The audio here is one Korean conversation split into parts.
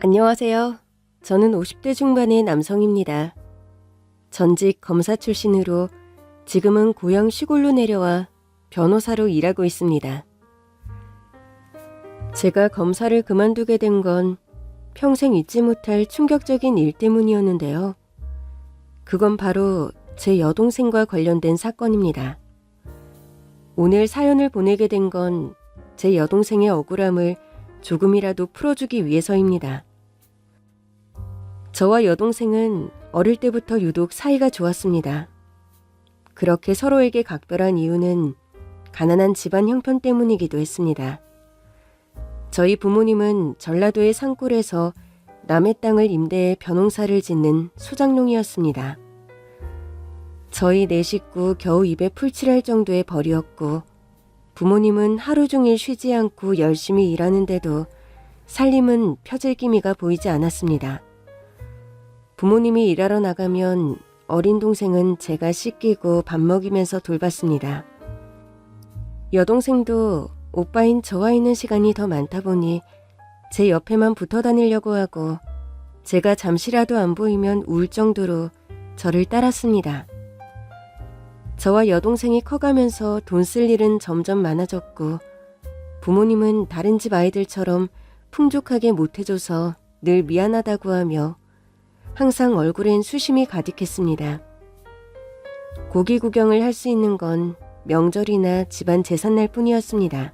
안녕하세요. 저는 50대 중반의 남성입니다. 전직 검사 출신으로 지금은 고향 시골로 내려와 변호사로 일하고 있습니다. 제가 검사를 그만두게 된 건 평생 잊지 못할 충격적인 일 때문이었는데요. 그건 바로 제 여동생과 관련된 사건입니다. 오늘 사연을 보내게 된 건 제 여동생의 억울함을 조금이라도 풀어주기 위해서입니다. 저와 여동생은 어릴 때부터 유독 사이가 좋았습니다. 그렇게 서로에게 각별한 이유는 가난한 집안 형편 때문이기도 했습니다. 저희 부모님은 전라도의 산골에서 남의 땅을 임대해 벼농사를 짓는 소작농이었습니다. 저희 네 식구 겨우 입에 풀칠할 정도의 벌이었고 부모님은 하루 종일 쉬지 않고 열심히 일하는데도 살림은 펴질 기미가 보이지 않았습니다. 부모님이 일하러 나가면 어린 동생은 제가 씻기고 밥 먹이면서 돌봤습니다. 여동생도 오빠인 저와 있는 시간이 더 많다 보니 제 옆에만 붙어 다니려고 하고 제가 잠시라도 안 보이면 울 정도로 저를 따랐습니다. 저와 여동생이 커가면서 돈 쓸 일은 점점 많아졌고 부모님은 다른 집 아이들처럼 풍족하게 못해줘서 늘 미안하다고 하며 항상 얼굴엔 수심이 가득했습니다. 고기 구경을 할 수 있는 건 명절이나 집안 제삿날 뿐이었습니다.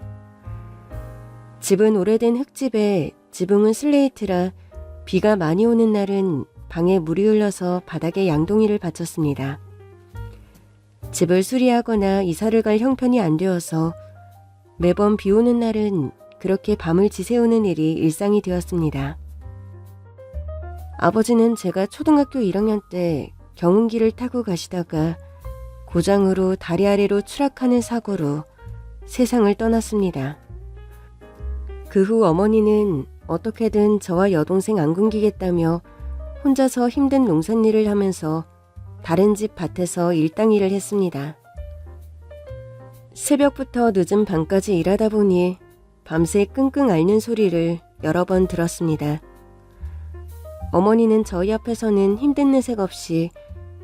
집은 오래된 흙집에 지붕은 슬레이트라 비가 많이 오는 날은 방에 물이 흘러서 바닥에 양동이를 받쳤습니다. 집을 수리하거나 이사를 갈 형편이 안 되어서 매번 비 오는 날은 그렇게 밤을 지새우는 일이 일상이 되었습니다. 아버지는 제가 초등학교 1학년 때 경운기를 타고 가시다가 고장으로 다리 아래로 추락하는 사고로 세상을 떠났습니다. 그 후 어머니는 어떻게든 저와 여동생 안 굶기겠다며 혼자서 힘든 농산일을 하면서 다른 집 밭에서 일당일을 했습니다. 새벽부터 늦은 밤까지 일하다 보니 밤새 끙끙 앓는 소리를 여러 번 들었습니다. 어머니는 저희 앞에서는 힘든 내색 없이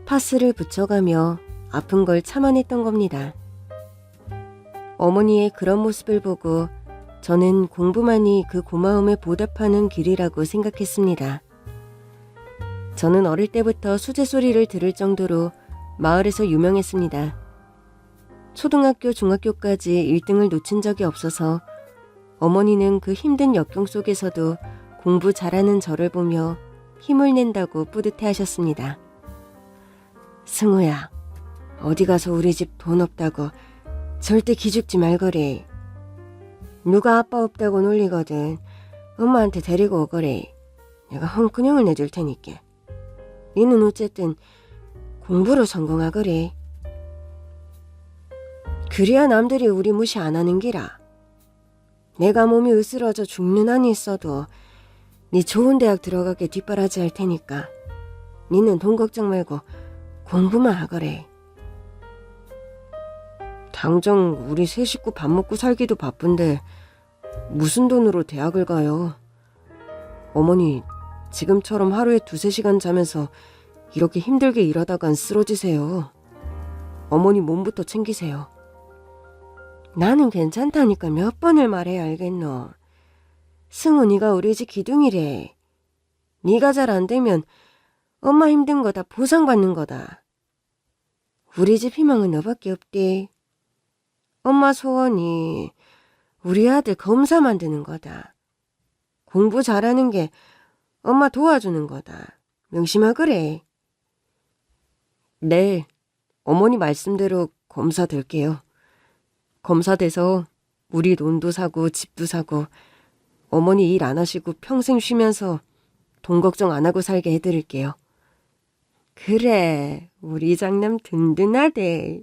파스를 붙여가며 아픈 걸 참아냈던 겁니다. 어머니의 그런 모습을 보고 저는 공부만이 그 고마움에 보답하는 길이라고 생각했습니다. 저는 어릴 때부터 수제 소리를 들을 정도로 마을에서 유명했습니다. 초등학교, 중학교까지 1등을 놓친 적이 없어서 어머니는 그 힘든 역경 속에서도 공부 잘하는 저를 보며 힘을 낸다고 뿌듯해하셨습니다. 승우야, 어디 가서 우리 집 돈 없다고 절대 기죽지 말거래. 누가 아빠 없다고 놀리거든 엄마한테 데리고 오거래. 내가 헝끈형을 내줄 테니까. 니는 어쨌든 공부로 성공하거래. 그래야 남들이 우리 무시 안 하는 기라. 내가 몸이 으스러져 죽는 한이 있어도 니 좋은 대학 들어가게 뒷바라지 할 테니까 니는 돈 걱정 말고 공부만 하거래. 당장 우리 세 식구 밥 먹고 살기도 바쁜데 무슨 돈으로 대학을 가요? 어머니 지금처럼 하루에 2-3시간 자면서 이렇게 힘들게 일하다간 쓰러지세요. 어머니 몸부터 챙기세요. 나는 괜찮다니까 몇 번을 말해야 알겠노. 승우 니가 우리 집 기둥이래. 니가 잘 안 되면 엄마 힘든 거 다 보상받는 거다. 우리 집 희망은 너밖에 없대. 엄마 소원이 우리 아들 검사 만드는 거다. 공부 잘하는 게 엄마 도와주는 거다. 명심하거래. 네, 어머니 말씀대로 검사 될게요. 검사 돼서 우리 돈도 사고 집도 사고 어머니 일 안 하시고 평생 쉬면서 돈 걱정 안 하고 살게 해드릴게요. 그래, 우리 장남 든든하대.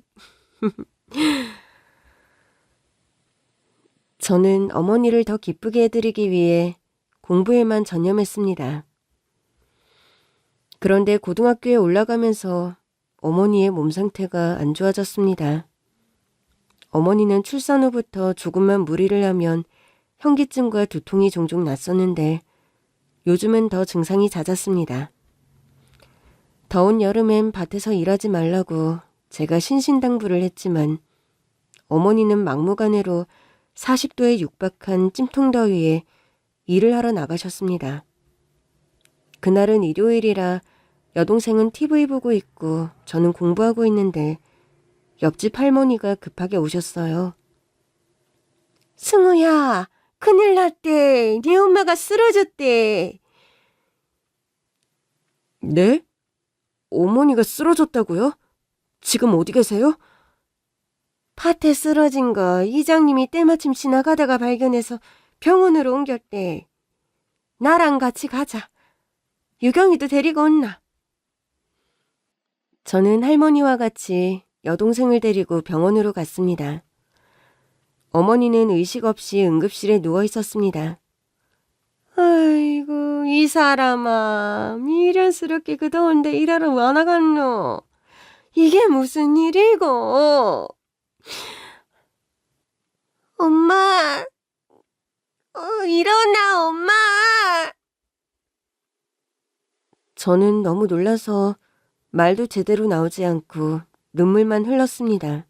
저는 어머니를 더 기쁘게 해드리기 위해 공부에만 전념했습니다. 그런데 고등학교에 올라가면서 어머니의 몸 상태가 안 좋아졌습니다. 어머니는 출산 후부터 조금만 무리를 하면 현기증과 두통이 종종 났었는데 요즘은 더 증상이 잦았습니다. 더운 여름엔 밭에서 일하지 말라고 제가 신신당부를 했지만 어머니는 막무가내로 40도에 육박한 찜통더위에 일을 하러 나가셨습니다. 그날은 일요일이라 여동생은 TV 보고 있고 저는 공부하고 있는데 옆집 할머니가 급하게 오셨어요. 승우야, 큰일 났대. 네 엄마가 쓰러졌대. 네? 어머니가 쓰러졌다고요? 지금 어디 계세요? 밭에 쓰러진 거 이장님이 때마침 지나가다가 발견해서 병원으로 옮겼대. 나랑 같이 가자. 유경이도 데리고 온나. 저는 할머니와 같이 여동생을 데리고 병원으로 갔습니다. 어머니는 의식 없이 응급실에 누워 있었습니다. 아이고, 이 사람아, 미련스럽게 그 더운데 일하러 와 나갔노? 이게 무슨 일이고? 엄마, 일어나, 엄마! 저는 너무 놀라서 말도 제대로 나오지 않고 눈물만 흘렀습니다.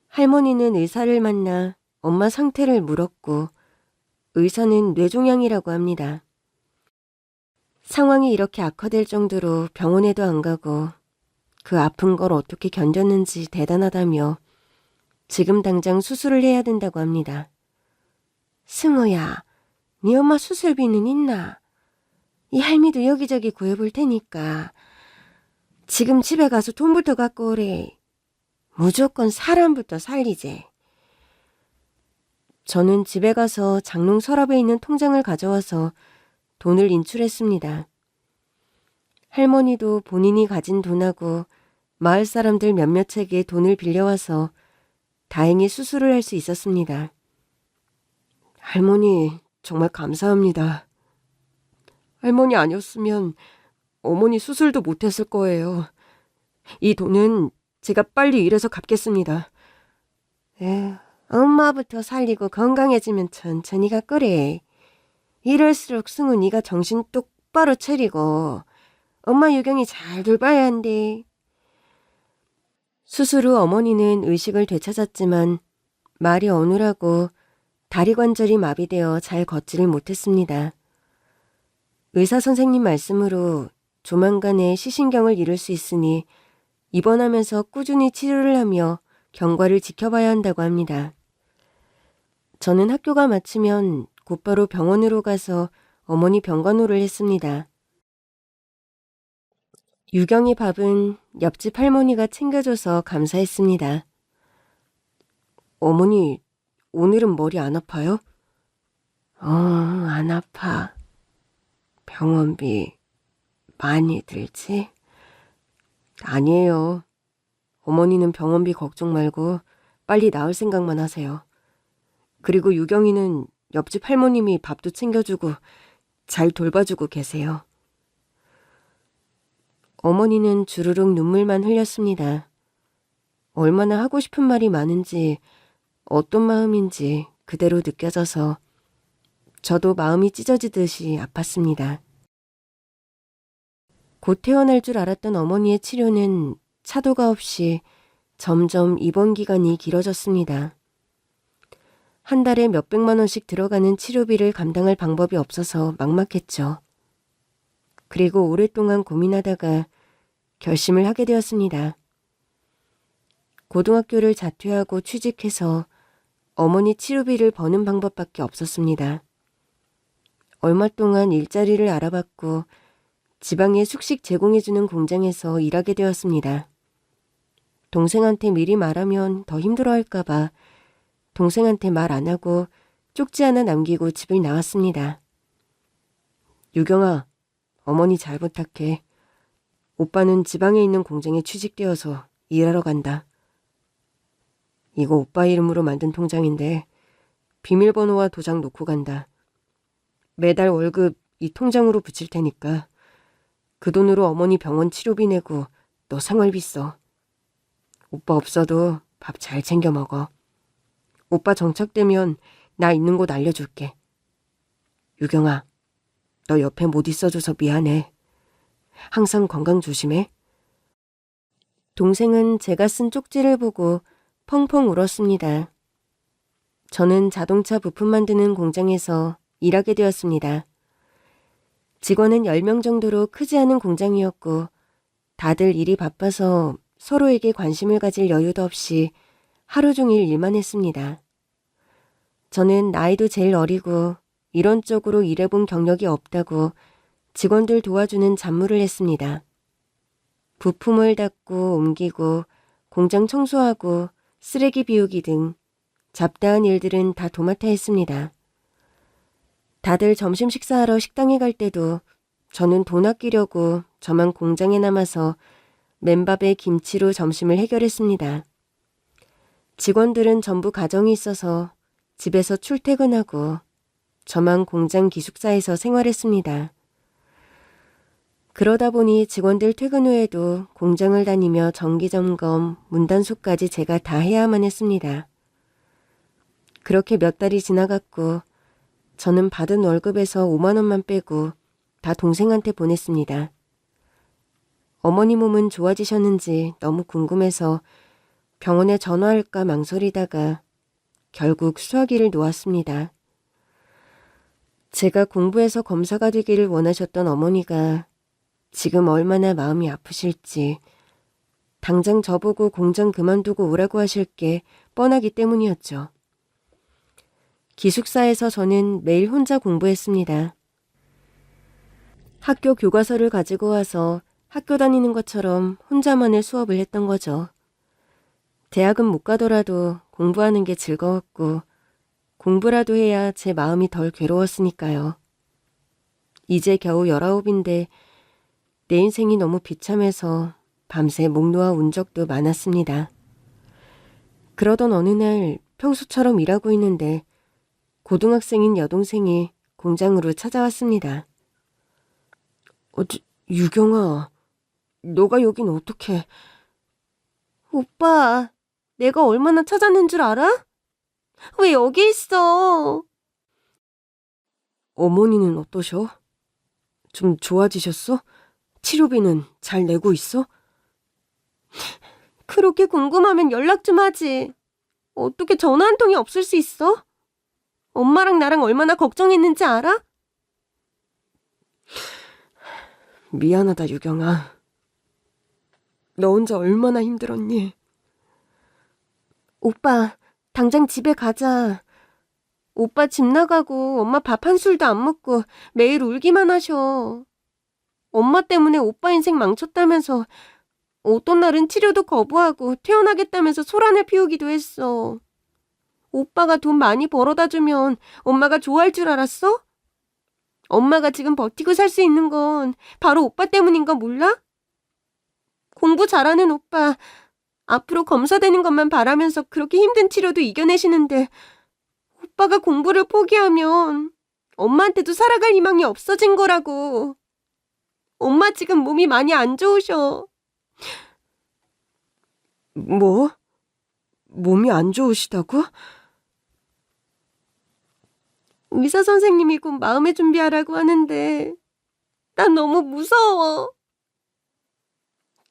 할머니는 의사를 만나 엄마 상태를 물었고 의사는 뇌종양이라고 합니다. 상황이 이렇게 악화될 정도로 병원에도 안 가고 그 아픈 걸 어떻게 견뎠는지 대단하다며 지금 당장 수술을 해야 된다고 합니다. 승우야, 네 엄마 수술비는 있나? 이 할미도 여기저기 구해볼 테니까 지금 집에 가서 돈부터 갖고 오래. 무조건 사람부터 살리재. 저는 집에 가서 장롱 서랍에 있는 통장을 가져와서 돈을 인출했습니다. 할머니도 본인이 가진 돈하고 마을 사람들 몇몇에게 돈을 빌려와서 다행히 수술을 할 수 있었습니다. 할머니, 정말 감사합니다. 할머니 아니었으면 어머니 수술도 못했을 거예요. 이 돈은 제가 빨리 일해서 갚겠습니다. 엄마부터 살리고 건강해지면 천천히 가 거래. 이럴수록 승우 네가 정신 똑바로 차리고 엄마 유경이 잘 돌봐야 한대. 수술 후 어머니는 의식을 되찾았지만 말이 어눌하고 다리 관절이 마비되어 잘 걷지를 못했습니다. 의사 선생님 말씀으로 조만간에 시신경을 잃을 수 있으니 입원하면서 꾸준히 치료를 하며 경과를 지켜봐야 한다고 합니다. 저는 학교가 마치면 곧바로 병원으로 가서 어머니 병간호를 했습니다. 유경이 밥은 옆집 할머니가 챙겨줘서 감사했습니다. 어머니, 오늘은 머리 안 아파요? 안 아파. 병원비 많이 들지? 아니에요. 어머니는 병원비 걱정 말고 빨리 나을 생각만 하세요. 그리고 유경이는 옆집 할머님이 밥도 챙겨주고 잘 돌봐주고 계세요. 어머니는 주르륵 눈물만 흘렸습니다. 얼마나 하고 싶은 말이 많은지 어떤 마음인지 그대로 느껴져서 저도 마음이 찢어지듯이 아팠습니다. 곧 태어날 줄 알았던 어머니의 치료는 차도가 없이 점점 입원 기간이 길어졌습니다. 한 달에 몇백만 원씩 들어가는 치료비를 감당할 방법이 없어서 막막했죠. 그리고 오랫동안 고민하다가 결심을 하게 되었습니다. 고등학교를 자퇴하고 취직해서 어머니 치료비를 버는 방법밖에 없었습니다. 얼마 동안 일자리를 알아봤고 지방에 숙식 제공해주는 공장에서 일하게 되었습니다. 동생한테 미리 말하면 더 힘들어할까봐 동생한테 말 안 하고 쪽지 하나 남기고 집을 나왔습니다. 유경아, 어머니 잘 부탁해. 오빠는 지방에 있는 공장에 취직되어서 일하러 간다. 이거 오빠 이름으로 만든 통장인데 비밀번호와 도장 놓고 간다. 매달 월급 이 통장으로 붙일 테니까 그 돈으로 어머니 병원 치료비 내고 너 생활비 써. 오빠 없어도 밥 잘 챙겨 먹어. 오빠 정착되면 나 있는 곳 알려줄게. 유경아, 너 옆에 못 있어줘서 미안해. 항상 건강 조심해. 동생은 제가 쓴 쪽지를 보고 펑펑 울었습니다. 저는 자동차 부품 만드는 공장에서 일하게 되었습니다. 직원은 10명 정도로 크지 않은 공장이었고 다들 일이 바빠서 서로에게 관심을 가질 여유도 없이 하루 종일 일만 했습니다. 저는 나이도 제일 어리고 이론적으로 일해본 경력이 없다고 직원들 도와주는 잡무를 했습니다. 부품을 닦고 옮기고 공장 청소하고 쓰레기 비우기 등 잡다한 일들은 다 도맡아 했습니다. 다들 점심 식사하러 식당에 갈 때도 저는 돈 아끼려고 저만 공장에 남아서 맨밥에 김치로 점심을 해결했습니다. 직원들은 전부 가정이 있어서 집에서 출퇴근하고 저만 공장 기숙사에서 생활했습니다. 그러다 보니 직원들 퇴근 후에도 공장을 다니며 정기점검, 문단속까지 제가 다 해야만 했습니다. 그렇게 몇 달이 지나갔고 저는 받은 월급에서 5만 원만 빼고 다 동생한테 보냈습니다. 어머니 몸은 좋아지셨는지 너무 궁금해서 병원에 전화할까 망설이다가 결국 수화기를 놓았습니다. 제가 공부해서 검사가 되기를 원하셨던 어머니가 지금 얼마나 마음이 아프실지 당장 저보고 공장 그만두고 오라고 하실 게 뻔하기 때문이었죠. 기숙사에서 저는 매일 혼자 공부했습니다. 학교 교과서를 가지고 와서 학교 다니는 것처럼 혼자만의 수업을 했던 거죠. 대학은 못 가더라도 공부하는 게 즐거웠고 공부라도 해야 제 마음이 덜 괴로웠으니까요. 이제 겨우 19인데 내 인생이 너무 비참해서 밤새 목 놓아 운 적도 많았습니다. 그러던 어느 날 평소처럼 일하고 있는데 고등학생인 여동생이 공장으로 찾아왔습니다. 유경아, 너가 여긴 어떻게... 오빠, 내가 얼마나 찾았는 줄 알아? 왜 여기 있어? 어머니는 어떠셔? 좀 좋아지셨어? 치료비는 잘 내고 있어? 그렇게 궁금하면 연락 좀 하지. 어떻게 전화 한 통이 없을 수 있어? 엄마랑 나랑 얼마나 걱정했는지 알아? 미안하다, 유경아. 너 혼자 얼마나 힘들었니? 오빠, 당장 집에 가자. 오빠 집 나가고 엄마 밥 한 술도 안 먹고 매일 울기만 하셔. 엄마 때문에 오빠 인생 망쳤다면서 어떤 날은 치료도 거부하고 퇴원하겠다면서 소란을 피우기도 했어. 오빠가 돈 많이 벌어다 주면 엄마가 좋아할 줄 알았어? 엄마가 지금 버티고 살 수 있는 건 바로 오빠 때문인 거 몰라? 공부 잘하는 오빠, 앞으로 검사되는 것만 바라면서 그렇게 힘든 치료도 이겨내시는데 오빠가 공부를 포기하면 엄마한테도 살아갈 희망이 없어진 거라고. 엄마 지금 몸이 많이 안 좋으셔. 뭐? 몸이 안 좋으시다고? 의사 선생님이 곧 마음의 준비하라고 하는데 난 너무 무서워.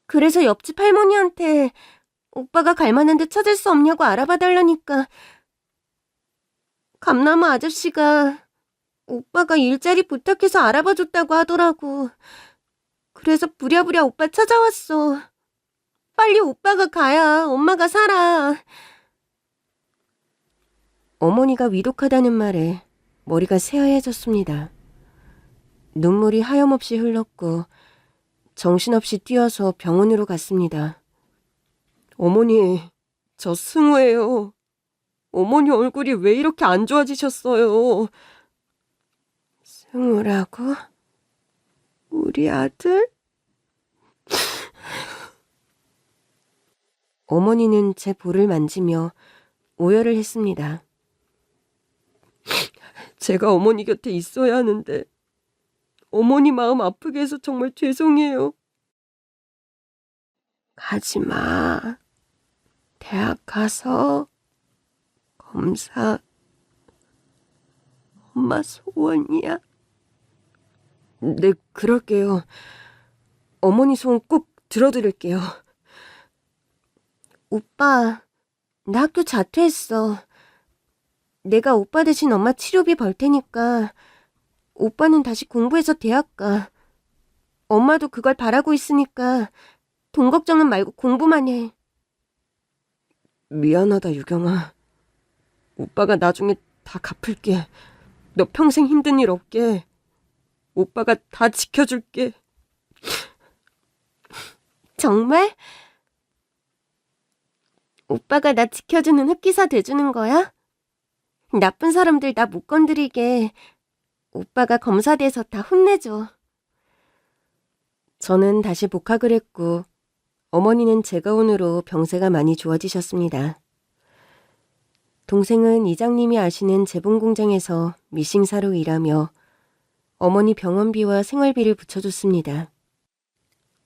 그래서 옆집 할머니한테 오빠가 갈 만한 데 찾을 수 없냐고 알아봐 달라니까 감나무 아저씨가 오빠가 일자리 부탁해서 알아봐 줬다고 하더라고. 그래서 부랴부랴 오빠 찾아왔어. 빨리 오빠가 가야 엄마가 살아. 어머니가 위독하다는 말에 머리가 새하얘졌습니다. 눈물이 하염없이 흘렀고 정신없이 뛰어서 병원으로 갔습니다. 어머니, 저 승우예요. 어머니 얼굴이 왜 이렇게 안 좋아지셨어요? 승우라고? 우리 아들? 어머니는 제 볼을 만지며 오열을 했습니다. 제가 어머니 곁에 있어야 하는데 어머니 마음 아프게 해서 정말 죄송해요. 가지 마. 대학 가서 검사. 엄마 소원이야. 네, 그럴게요. 어머니 소원 꼭 들어드릴게요. 오빠, 나 학교 자퇴했어. 내가 오빠 대신 엄마 치료비 벌 테니까 오빠는 다시 공부해서 대학 가. 엄마도 그걸 바라고 있으니까 돈 걱정은 말고 공부만 해. 미안하다, 유경아. 오빠가 나중에 다 갚을게. 너 평생 힘든 일 없게. 오빠가 다 지켜줄게. 정말? 오빠가 나 지켜주는 흑기사 돼주는 거야? 나쁜 사람들 나 못 건드리게 오빠가 검사돼서 다 혼내줘. 저는 다시 복학을 했고 어머니는 제가 온후로 병세가 많이 좋아지셨습니다. 동생은 이장님이 아시는 재봉공장에서 미싱사로 일하며 어머니 병원비와 생활비를 붙여줬습니다.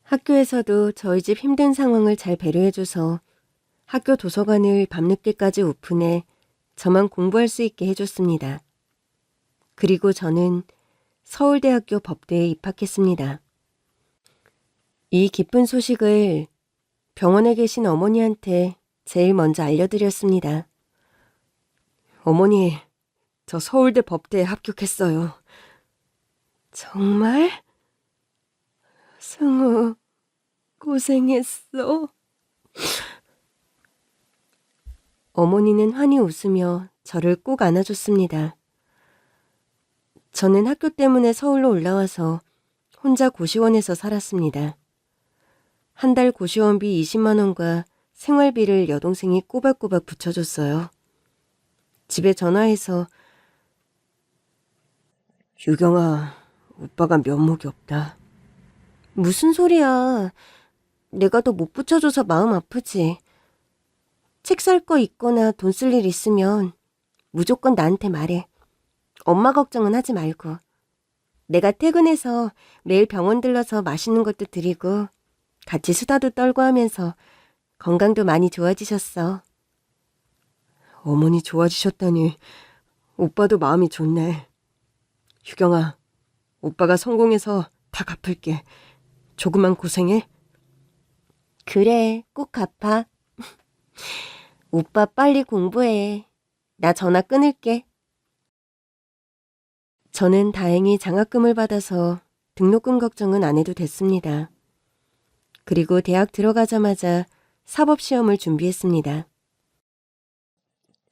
학교에서도 저희 집 힘든 상황을 잘 배려해줘서 학교 도서관을 밤늦게까지 오픈해 저만 공부할 수 있게 해줬습니다. 그리고 저는 서울대학교 법대에 입학했습니다. 이 기쁜 소식을 병원에 계신 어머니한테 제일 먼저 알려드렸습니다. 어머니, 저 서울대 법대에 합격했어요. 정말? 승우, 고생했어. 어머니는 환히 웃으며 저를 꼭 안아줬습니다. 저는 학교 때문에 서울로 올라와서 혼자 고시원에서 살았습니다. 한 달 고시원비 20만 원과 생활비를 여동생이 꼬박꼬박 붙여줬어요. 집에 전화해서 유경아, 오빠가 면목이 없다. 무슨 소리야. 내가 더 못 붙여줘서 마음 아프지. 책 살 거 있거나 돈 쓸 일 있으면 무조건 나한테 말해. 엄마 걱정은 하지 말고. 내가 퇴근해서 매일 병원 들러서 맛있는 것도 드리고 같이 수다도 떨고 하면서 건강도 많이 좋아지셨어. 어머니 좋아지셨다니 오빠도 마음이 좋네. 유경아, 오빠가 성공해서 다 갚을게. 조금만 고생해. 그래, 꼭 갚아. 오빠 빨리 공부해. 나 전화 끊을게. 저는 다행히 장학금을 받아서 등록금 걱정은 안 해도 됐습니다. 그리고 대학 들어가자마자 사법시험을 준비했습니다.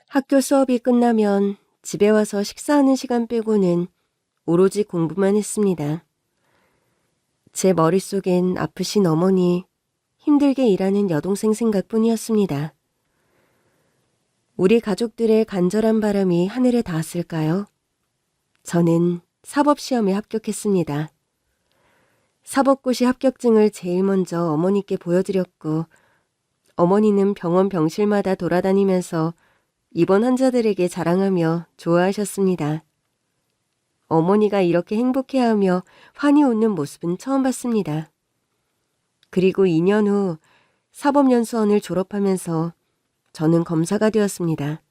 학교 수업이 끝나면 집에 와서 식사하는 시간 빼고는 오로지 공부만 했습니다. 제 머릿속엔 아프신 어머니, 힘들게 일하는 여동생 생각뿐이었습니다. 우리 가족들의 간절한 바람이 하늘에 닿았을까요? 저는 사법시험에 합격했습니다. 사법고시 합격증을 제일 먼저 어머니께 보여드렸고 어머니는 병원 병실마다 돌아다니면서 입원 환자들에게 자랑하며 좋아하셨습니다. 어머니가 이렇게 행복해하며 환히 웃는 모습은 처음 봤습니다. 그리고 2년 후 사법연수원을 졸업하면서 저는 검사가 되었습니다.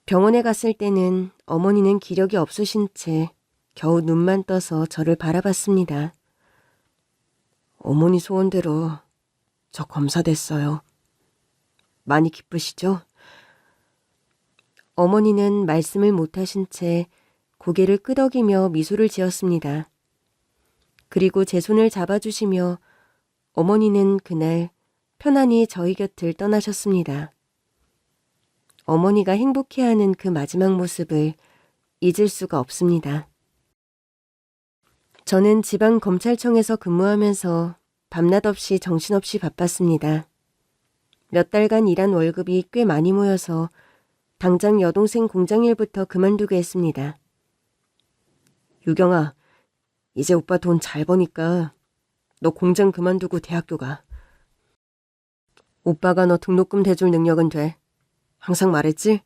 병원에 갔을 때는 어머니는 기력이 없으신 채 겨우 눈만 떠서 저를 바라봤습니다. 어머니 소원대로 저 검사 됐어요. 많이 기쁘시죠? 어머니는 말씀을 못하신 채 고개를 끄덕이며 미소를 지었습니다. 그리고 제 손을 잡아주시며 어머니는 그날 편안히 저희 곁을 떠나셨습니다. 어머니가 행복해하는 그 마지막 모습을 잊을 수가 없습니다. 저는 지방검찰청에서 근무하면서 밤낮 없이 정신없이 바빴습니다. 몇 달간 일한 월급이 꽤 많이 모여서 당장 여동생 공장일부터 그만두게 했습니다. 유경아, 이제 오빠 돈 잘 버니까 너 공장 그만두고 대학교 가. 오빠가 너 등록금 대줄 능력은 돼. 항상 말했지?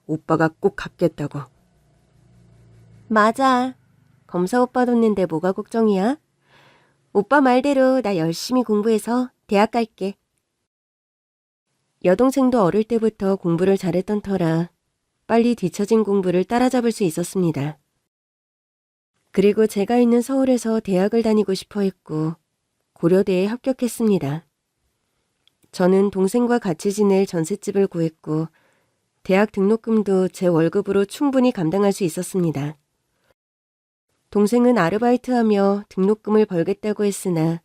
오빠가 꼭 갚겠다고. 맞아. 검사 오빠 뒀는데 뭐가 걱정이야? 오빠 말대로 나 열심히 공부해서 대학 갈게. 여동생도 어릴 때부터 공부를 잘했던 터라 빨리 뒤처진 공부를 따라잡을 수 있었습니다. 그리고 제가 있는 서울에서 대학을 다니고 싶어 했고 고려대에 합격했습니다. 저는 동생과 같이 지낼 전셋집을 구했고 대학 등록금도 제 월급으로 충분히 감당할 수 있었습니다. 동생은 아르바이트하며 등록금을 벌겠다고 했으나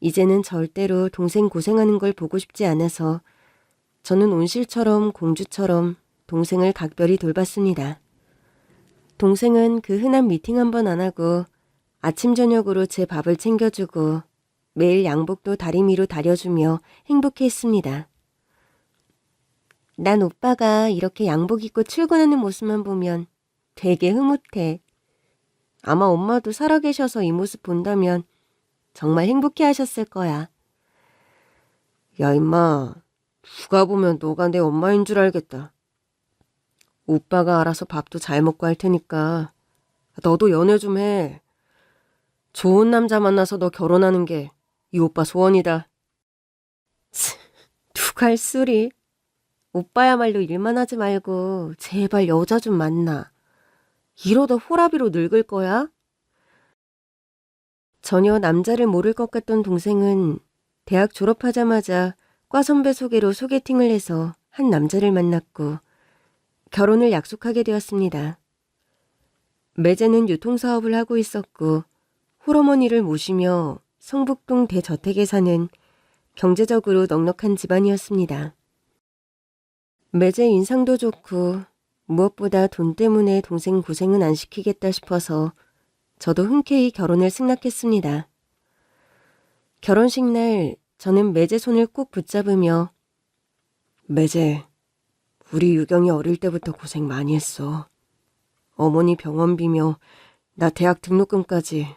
이제는 절대로 동생 고생하는 걸 보고 싶지 않아서 저는 온실처럼 공주처럼 동생을 각별히 돌봤습니다. 동생은 그 흔한 미팅 한 번 안 하고 아침 저녁으로 제 밥을 챙겨주고 매일 양복도 다리미로 다려주며 행복해했습니다. 난 오빠가 이렇게 양복 입고 출근하는 모습만 보면 되게 흐뭇해. 아마 엄마도 살아계셔서 이 모습 본다면 정말 행복해하셨을 거야. 야 임마, 누가 보면 너가 내 엄마인 줄 알겠다. 오빠가 알아서 밥도 잘 먹고 할 테니까 너도 연애 좀 해. 좋은 남자 만나서 너 결혼하는 게 이 오빠 소원이다. 누가 할 소리. 오빠야말로 일만 하지 말고 제발 여자 좀 만나. 이러다 호라비로 늙을 거야? 전혀 남자를 모를 것 같던 동생은 대학 졸업하자마자 과 선배 소개로 소개팅을 해서 한 남자를 만났고 결혼을 약속하게 되었습니다. 매제는 유통사업을 하고 있었고 홀어머니를 모시며 성북동 대저택에 사는 경제적으로 넉넉한 집안이었습니다. 매제 인상도 좋고 무엇보다 돈 때문에 동생 고생은 안 시키겠다 싶어서 저도 흔쾌히 결혼을 승낙했습니다. 결혼식 날 저는 매제 손을 꼭 붙잡으며 매제, 우리 유경이 어릴 때부터 고생 많이 했어. 어머니 병원비며 나 대학 등록금까지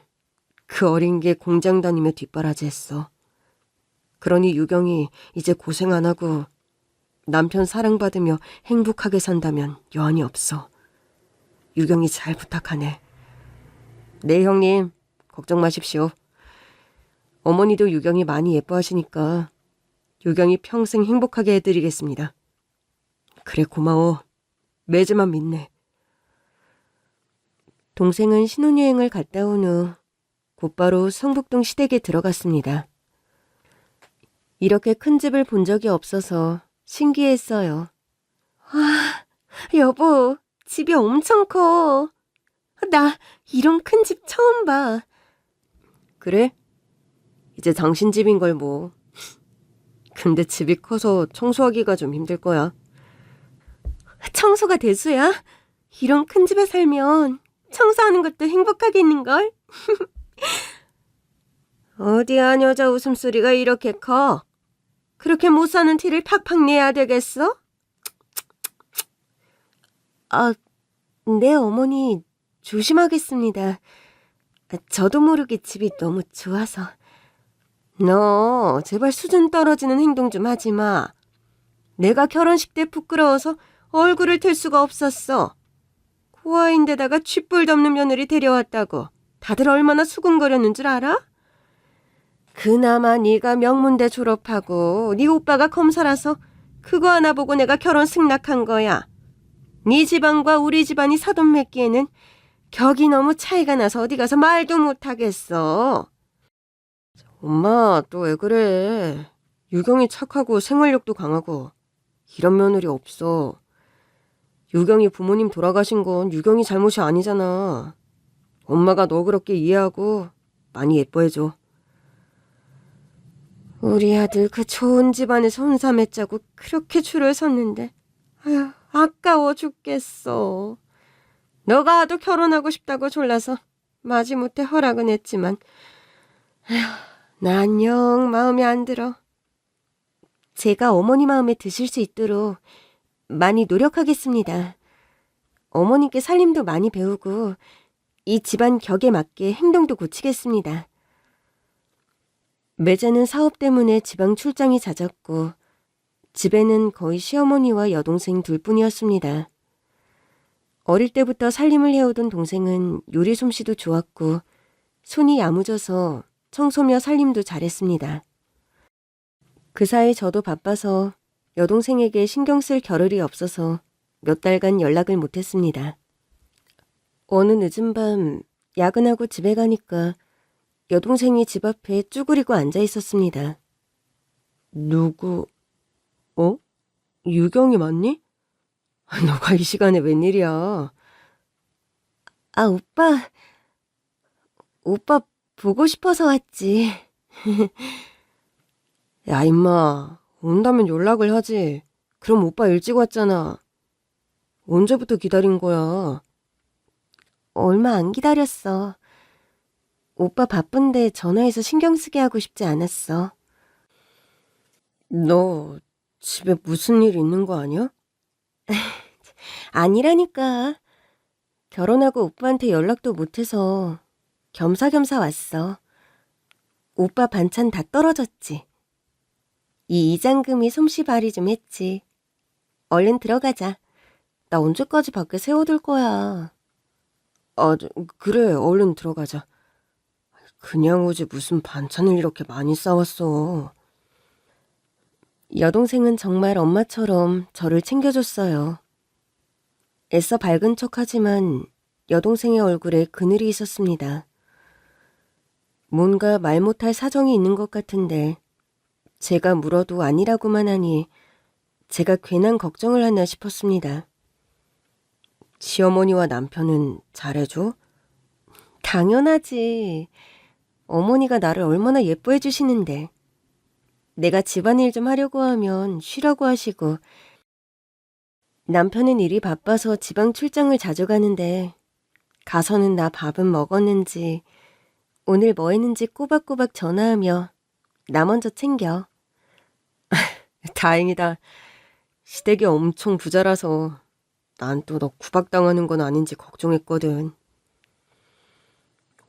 그 어린 게 공장 다니며 뒷바라지 했어. 그러니 유경이 이제 고생 안 하고 남편 사랑받으며 행복하게 산다면 여한이 없어. 유경이 잘 부탁하네. 네 형님, 걱정 마십시오. 어머니도 유경이 많이 예뻐하시니까 유경이 평생 행복하게 해드리겠습니다. 그래 고마워. 매제만 믿네. 동생은 신혼여행을 갔다 온 후 곧바로 성북동 시댁에 들어갔습니다. 이렇게 큰 집을 본 적이 없어서 신기했어요. 아, 여보, 집이 엄청 커. 나 이런 큰 집 처음 봐. 그래? 이제 당신 집인 걸 뭐. 근데 집이 커서 청소하기가 좀 힘들 거야. 청소가 대수야? 이런 큰 집에 살면 청소하는 것도 행복하겠는걸? 어디야 여자 웃음소리가 이렇게 커? 그렇게 못 사는 티를 팍팍 내야 되겠어? 아, 네 어머니 조심하겠습니다. 저도 모르게 집이 너무 좋아서. 너 제발 수준 떨어지는 행동 좀 하지 마. 내가 결혼식 때 부끄러워서 얼굴을 들 수가 없었어. 고아인데다가 쥐뿔도 없는 며느리 데려왔다고 다들 얼마나 수군거렸는 줄 알아? 그나마 네가 명문대 졸업하고 네 오빠가 검사라서 그거 하나 보고 내가 결혼 승낙한 거야. 네 집안과 우리 집안이 사돈 맺기에는 격이 너무 차이가 나서 어디 가서 말도 못하겠어. 엄마 또 왜 그래. 유경이 착하고 생활력도 강하고 이런 며느리 없어. 유경이 부모님 돌아가신 건 유경이 잘못이 아니잖아. 엄마가 너 그렇게 이해하고 많이 예뻐해줘. 우리 아들 그 좋은 집안에서 혼사 맺자고 그렇게 줄을 섰는데 아휴, 아까워 죽겠어. 너가 아도 결혼하고 싶다고 졸라서 마지못해 허락은 했지만 아휴, 난 영 마음에 안 들어. 제가 어머니 마음에 드실 수 있도록 많이 노력하겠습니다. 어머니께 살림도 많이 배우고 이 집안 격에 맞게 행동도 고치겠습니다. 매제는 사업 때문에 지방 출장이 잦았고 집에는 거의 시어머니와 여동생 둘뿐이었습니다. 어릴 때부터 살림을 해오던 동생은 요리 솜씨도 좋았고 손이 야무져서 청소며 살림도 잘했습니다. 그 사이 저도 바빠서 여동생에게 신경 쓸 겨를이 없어서 몇 달간 연락을 못했습니다. 어느 늦은 밤 야근하고 집에 가니까 여동생이 집 앞에 쭈그리고 앉아 있었습니다. 누구, 어? 유경이 맞니? 너가 이 시간에 웬일이야? 아, 오빠 보고 싶어서 왔지. 야, 임마. 온다면 연락을 하지. 그럼 오빠 일찍 왔잖아. 언제부터 기다린 거야? 얼마 안 기다렸어. 오빠 바쁜데 전화해서 신경 쓰게 하고 싶지 않았어. 너 집에 무슨 일 있는 거 아니야? 아니라니까. 결혼하고 오빠한테 연락도 못해서 겸사겸사 왔어. 오빠 반찬 다 떨어졌지. 이 이장금이 솜씨발이 좀 했지. 얼른 들어가자. 나 언제까지 밖에 세워둘 거야. 그래, 얼른 들어가자. 그냥 오지 무슨 반찬을 이렇게 많이 싸왔어. 여동생은 정말 엄마처럼 저를 챙겨줬어요. 애써 밝은 척하지만 여동생의 얼굴에 그늘이 있었습니다. 뭔가 말 못할 사정이 있는 것 같은데 제가 물어도 아니라고만 하니 제가 괜한 걱정을 하나 싶었습니다. 시어머니와 남편은 잘해줘? 당연하지. 어머니가 나를 얼마나 예뻐해 주시는데. 내가 집안일 좀 하려고 하면 쉬라고 하시고, 남편은 일이 바빠서 지방 출장을 자주 가는데 가서는 나 밥은 먹었는지 오늘 뭐 했는지 꼬박꼬박 전화하며 나 먼저 챙겨. 다행이다. 시댁이 엄청 부자라서 난 또 너 구박당하는 건 아닌지 걱정했거든.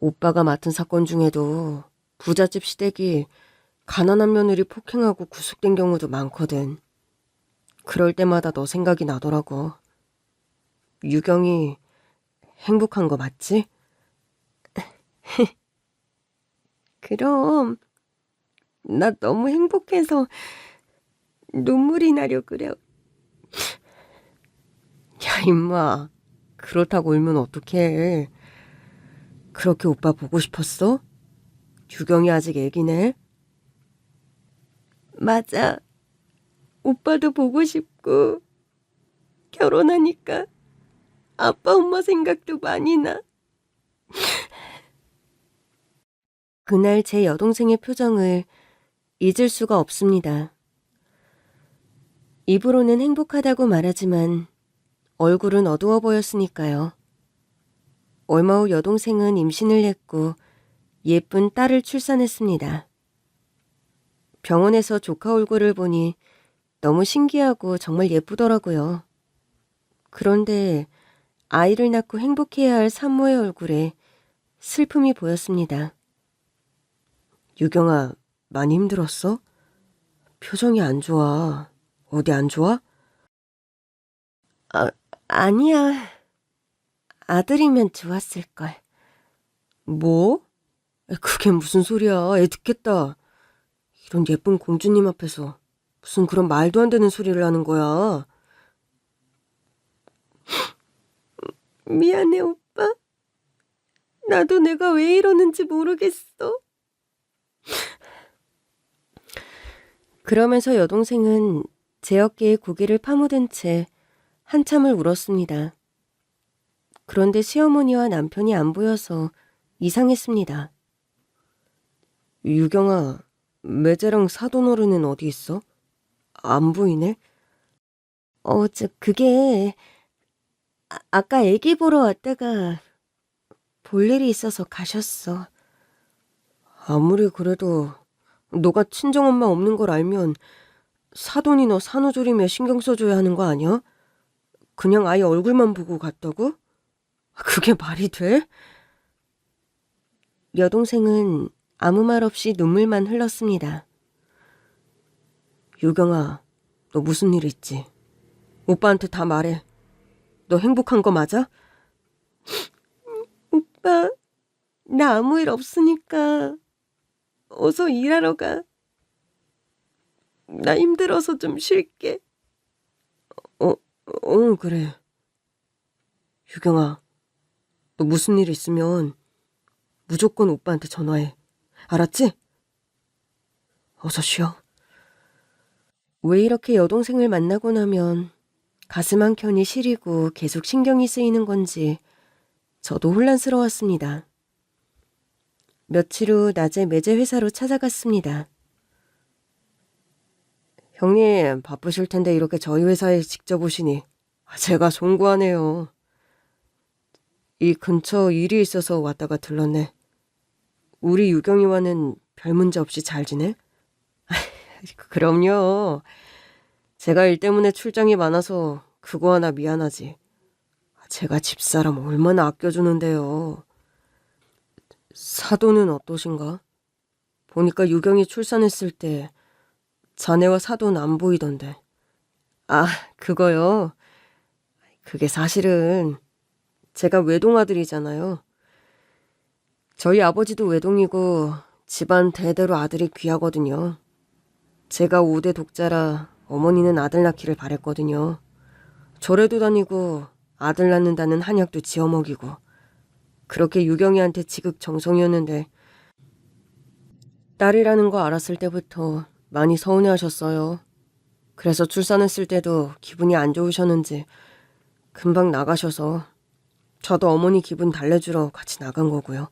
오빠가 맡은 사건 중에도 부잣집 시댁이 가난한 며느리 폭행하고 구속된 경우도 많거든. 그럴 때마다 너 생각이 나더라고. 유경이 행복한 거 맞지? 그럼 나 너무 행복해서 눈물이 나려 그래. 야, 임마. 그렇다고 울면 어떡해. 그렇게 오빠 보고 싶었어? 유경이 아직 애기네. 맞아. 오빠도 보고 싶고 결혼하니까 아빠 엄마 생각도 많이 나. 그날 제 여동생의 표정을 잊을 수가 없습니다. 입으로는 행복하다고 말하지만 얼굴은 어두워 보였으니까요. 얼마 후 여동생은 임신을 했고 예쁜 딸을 출산했습니다. 병원에서 조카 얼굴을 보니 너무 신기하고 정말 예쁘더라고요. 그런데 아이를 낳고 행복해야 할 산모의 얼굴에 슬픔이 보였습니다. 유경아, 많이 힘들었어? 표정이 안 좋아. 어디 안 좋아? 아니야. 아들이면 좋았을걸. 뭐? 그게 무슨 소리야. 애 듣겠다. 이런 예쁜 공주님 앞에서 무슨 그런 말도 안 되는 소리를 하는 거야. 미안해, 오빠. 나도 내가 왜 이러는지 모르겠어. 그러면서 여동생은 제 어깨에 고개를 파묻은 채 한참을 울었습니다. 그런데 시어머니와 남편이 안 보여서 이상했습니다. 유경아, 매제랑 사돈어른은 어디 있어? 안 보이네? 그게 아까 애기 보러 왔다가 볼 일이 있어서 가셨어. 아무리 그래도 너가 친정엄마 없는 걸 알면 사돈이 너 산후조리며 신경 써줘야 하는 거 아니야? 그냥 아예 얼굴만 보고 갔다고? 그게 말이 돼? 여동생은 아무 말 없이 눈물만 흘렀습니다. 유경아, 너 무슨 일 있지? 오빠한테 다 말해. 너 행복한 거 맞아? 오빠, 나 아무 일 없으니까 어서 일하러 가. 나 힘들어서 좀 쉴게. 그래. 유경아, 너 무슨 일 있으면 무조건 오빠한테 전화해. 알았지? 어서 쉬어. 왜 이렇게 여동생을 만나고 나면 가슴 한켠이 시리고 계속 신경이 쓰이는 건지 저도 혼란스러웠습니다. 며칠 후 낮에 매제 회사로 찾아갔습니다. 형님, 바쁘실 텐데 이렇게 저희 회사에 직접 오시니 제가 송구하네요. 이 근처 일이 있어서 왔다가 들렀네. 우리 유경이와는 별 문제 없이 잘 지내? 그럼요. 제가 일 때문에 출장이 많아서 그거 하나 미안하지. 제가 집사람 얼마나 아껴주는데요. 사돈은 어떠신가? 보니까 유경이 출산했을 때 자네와 사돈 안 보이던데. 아, 그거요? 그게 사실은 제가 외동아들이잖아요. 저희 아버지도 외동이고 집안 대대로 아들이 귀하거든요. 제가 5대 독자라 어머니는 아들 낳기를 바랬거든요. 절에도 다니고 아들 낳는다는 한약도 지어먹이고 그렇게 유경이한테 지극정성이었는데 딸이라는 거 알았을 때부터 많이 서운해하셨어요. 그래서 출산했을 때도 기분이 안 좋으셨는지 금방 나가셔서 저도 어머니 기분 달래주러 같이 나간 거고요.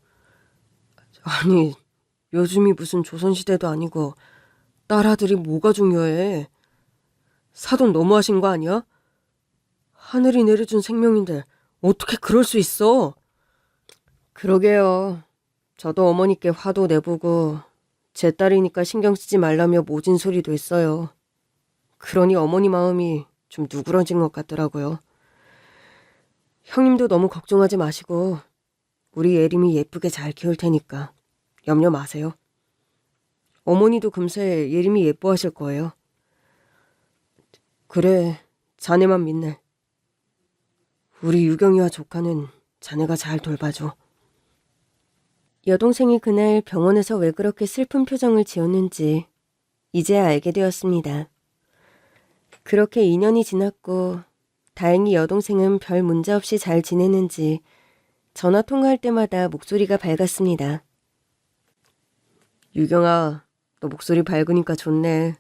아니, 요즘이 무슨 조선시대도 아니고 딸아들이 뭐가 중요해. 사돈 너무하신 거 아니야? 하늘이 내려준 생명인데 어떻게 그럴 수 있어? 그러게요. 저도 어머니께 화도 내보고 제 딸이니까 신경 쓰지 말라며 모진 소리도 했어요. 그러니 어머니 마음이 좀 누그러진 것 같더라고요. 형님도 너무 걱정하지 마시고 우리 예림이 예쁘게 잘 키울 테니까 염려 마세요. 어머니도 금세 예림이 예뻐하실 거예요. 그래, 자네만 믿네. 우리 유경이와 조카는 자네가 잘 돌봐줘. 여동생이 그날 병원에서 왜 그렇게 슬픈 표정을 지었는지 이제야 알게 되었습니다. 그렇게 2년이 지났고 다행히 여동생은 별 문제 없이 잘 지내는지 전화 통화할 때마다 목소리가 밝았습니다. 유경아, 너 목소리 밝으니까 좋네.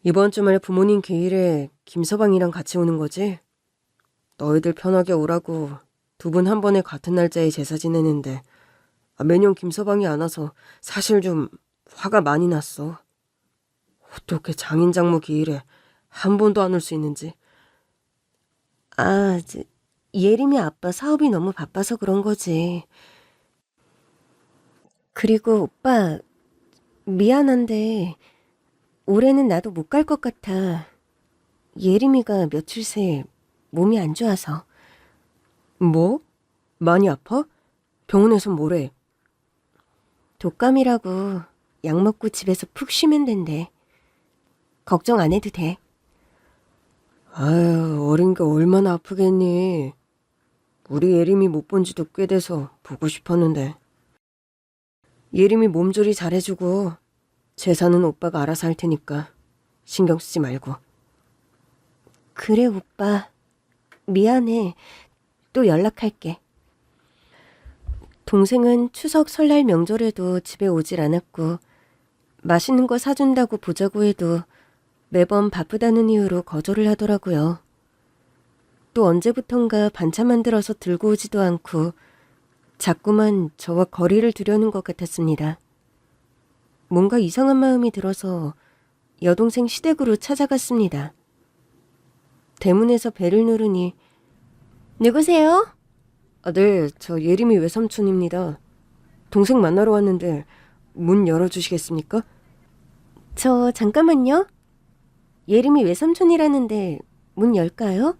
이번 주말에 부모님 기일에 김서방이랑 같이 오는 거지? 너희들 편하게 오라고 두 분 한 번에 같은 날짜에 제사 지내는데 매년 김서방이 안 와서 사실 좀 화가 많이 났어. 어떻게 장인장모 기일에 한 번도 안 올 수 있는지. 예림이 아빠 사업이 너무 바빠서 그런 거지. 그리고 오빠, 미안한데 올해는 나도 못 갈 것 같아. 예림이가 며칠 새 몸이 안 좋아서. 뭐? 많이 아파? 병원에서 뭐래? 독감이라고 약 먹고 집에서 푹 쉬면 된대. 걱정 안 해도 돼. 아유, 어린 게 얼마나 아프겠니. 우리 예림이 못 본 지도 꽤 돼서 보고 싶었는데. 예림이 몸조리 잘해주고 제사는 오빠가 알아서 할 테니까 신경 쓰지 말고. 그래, 오빠. 미안해. 또 연락할게. 동생은 추석 설날 명절에도 집에 오질 않았고 맛있는 거 사준다고 보자고 해도 매번 바쁘다는 이유로 거절을 하더라고요. 또 언제부턴가 반찬 만들어서 들고 오지도 않고 자꾸만 저와 거리를 두려는 것 같았습니다. 뭔가 이상한 마음이 들어서 여동생 시댁으로 찾아갔습니다. 대문에서 벨을 누르니 누구세요? 네, 저 예림이 외삼촌입니다. 동생 만나러 왔는데 문 열어주시겠습니까? 저 잠깐만요. 예림이 외삼촌이라는데 문 열까요?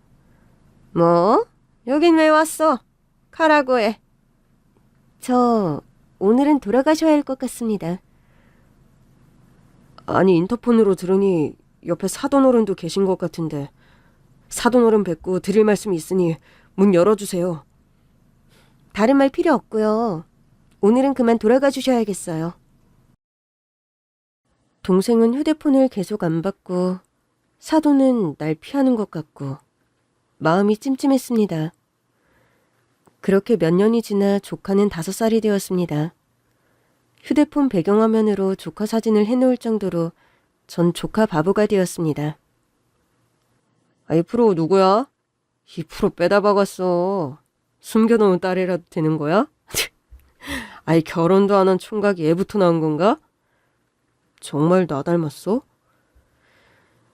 뭐? 여긴 왜 왔어? 가라고 해. 저 오늘은 돌아가셔야 할 것 같습니다. 아니, 인터폰으로 들으니 옆에 사돈어른도 계신 것 같은데 사돈어른 뵙고 드릴 말씀이 있으니 문 열어주세요. 다른 말 필요 없고요. 오늘은 그만 돌아가 주셔야겠어요. 동생은 휴대폰을 계속 안 받고 사돈은 날 피하는 것 같고 마음이 찜찜했습니다. 그렇게 몇 년이 지나 조카는 5살이 되었습니다. 휴대폰 배경화면으로 조카 사진을 해놓을 정도로 전 조카 바보가 되었습니다. 이 프로 누구야? 이 프로 빼다 박았어. 숨겨놓은 딸이라도 되는 거야? 아이 결혼도 안 한 총각이 애부터 나온 건가? 정말 나 닮았어?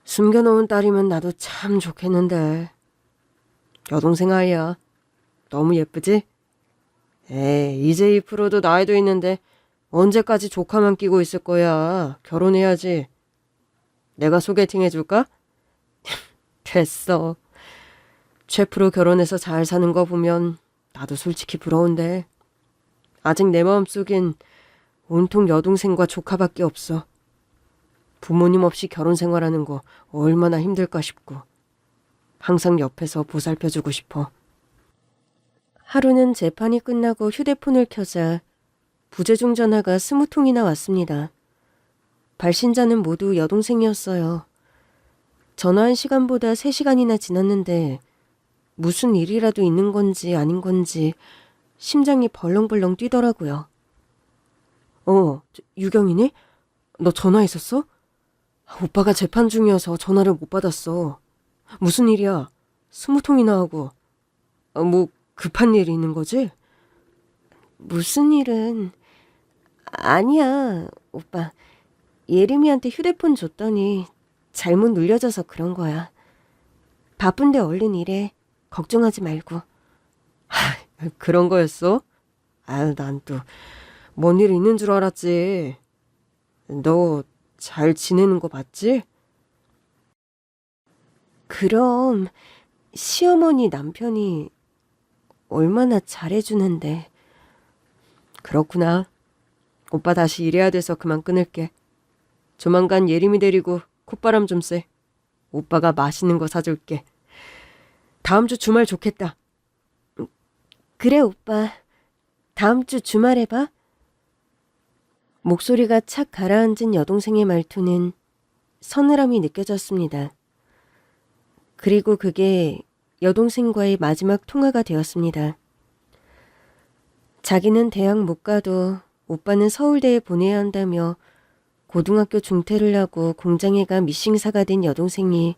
숨겨놓은 딸이면 나도 참 좋겠는데. 여동생 아이야. 너무 예쁘지? 이제 이 프로도 나이도 있는데 언제까지 조카만 끼고 있을 거야. 결혼해야지. 내가 소개팅 해줄까? 됐어. 최 프로 결혼해서 잘 사는 거 보면 나도 솔직히 부러운데 아직 내 마음속엔 온통 여동생과 조카밖에 없어. 부모님 없이 결혼 생활하는 거 얼마나 힘들까 싶고 항상 옆에서 보살펴주고 싶어. 하루는 재판이 끝나고 휴대폰을 켜자 부재중 전화가 20통이나 왔습니다. 발신자는 모두 여동생이었어요. 전화한 시간보다 3시간이나 지났는데 무슨 일이라도 있는 건지 아닌 건지 심장이 벌렁벌렁 뛰더라고요. 유경이니? 너 전화했었어? 오빠가 재판 중이어서 전화를 못 받았어. 무슨 일이야? 20통이나 하고. 뭐 급한 일이 있는 거지? 무슨 일은... 아니야, 오빠. 예림이한테 휴대폰 줬더니 잘못 눌려져서 그런 거야. 바쁜데 얼른 일해. 걱정하지 말고. 그런 거였어? 난 또 뭔 일 있는 줄 알았지. 너 잘 지내는 거 맞지? 그럼 시어머니 남편이 얼마나 잘해주는데. 그렇구나. 오빠 다시 일해야 돼서 그만 끊을게. 조만간 예림이 데리고 콧바람 좀 쐬. 오빠가 맛있는 거 사줄게. 다음 주 주말 좋겠다. 그래 오빠. 다음 주 주말에 봐. 목소리가 착 가라앉은 여동생의 말투는 서늘함이 느껴졌습니다. 그리고 그게 여동생과의 마지막 통화가 되었습니다. 자기는 대학 못 가도 오빠는 서울대에 보내야 한다며 고등학교 중퇴를 하고 공장에 가 미싱사가 된 여동생이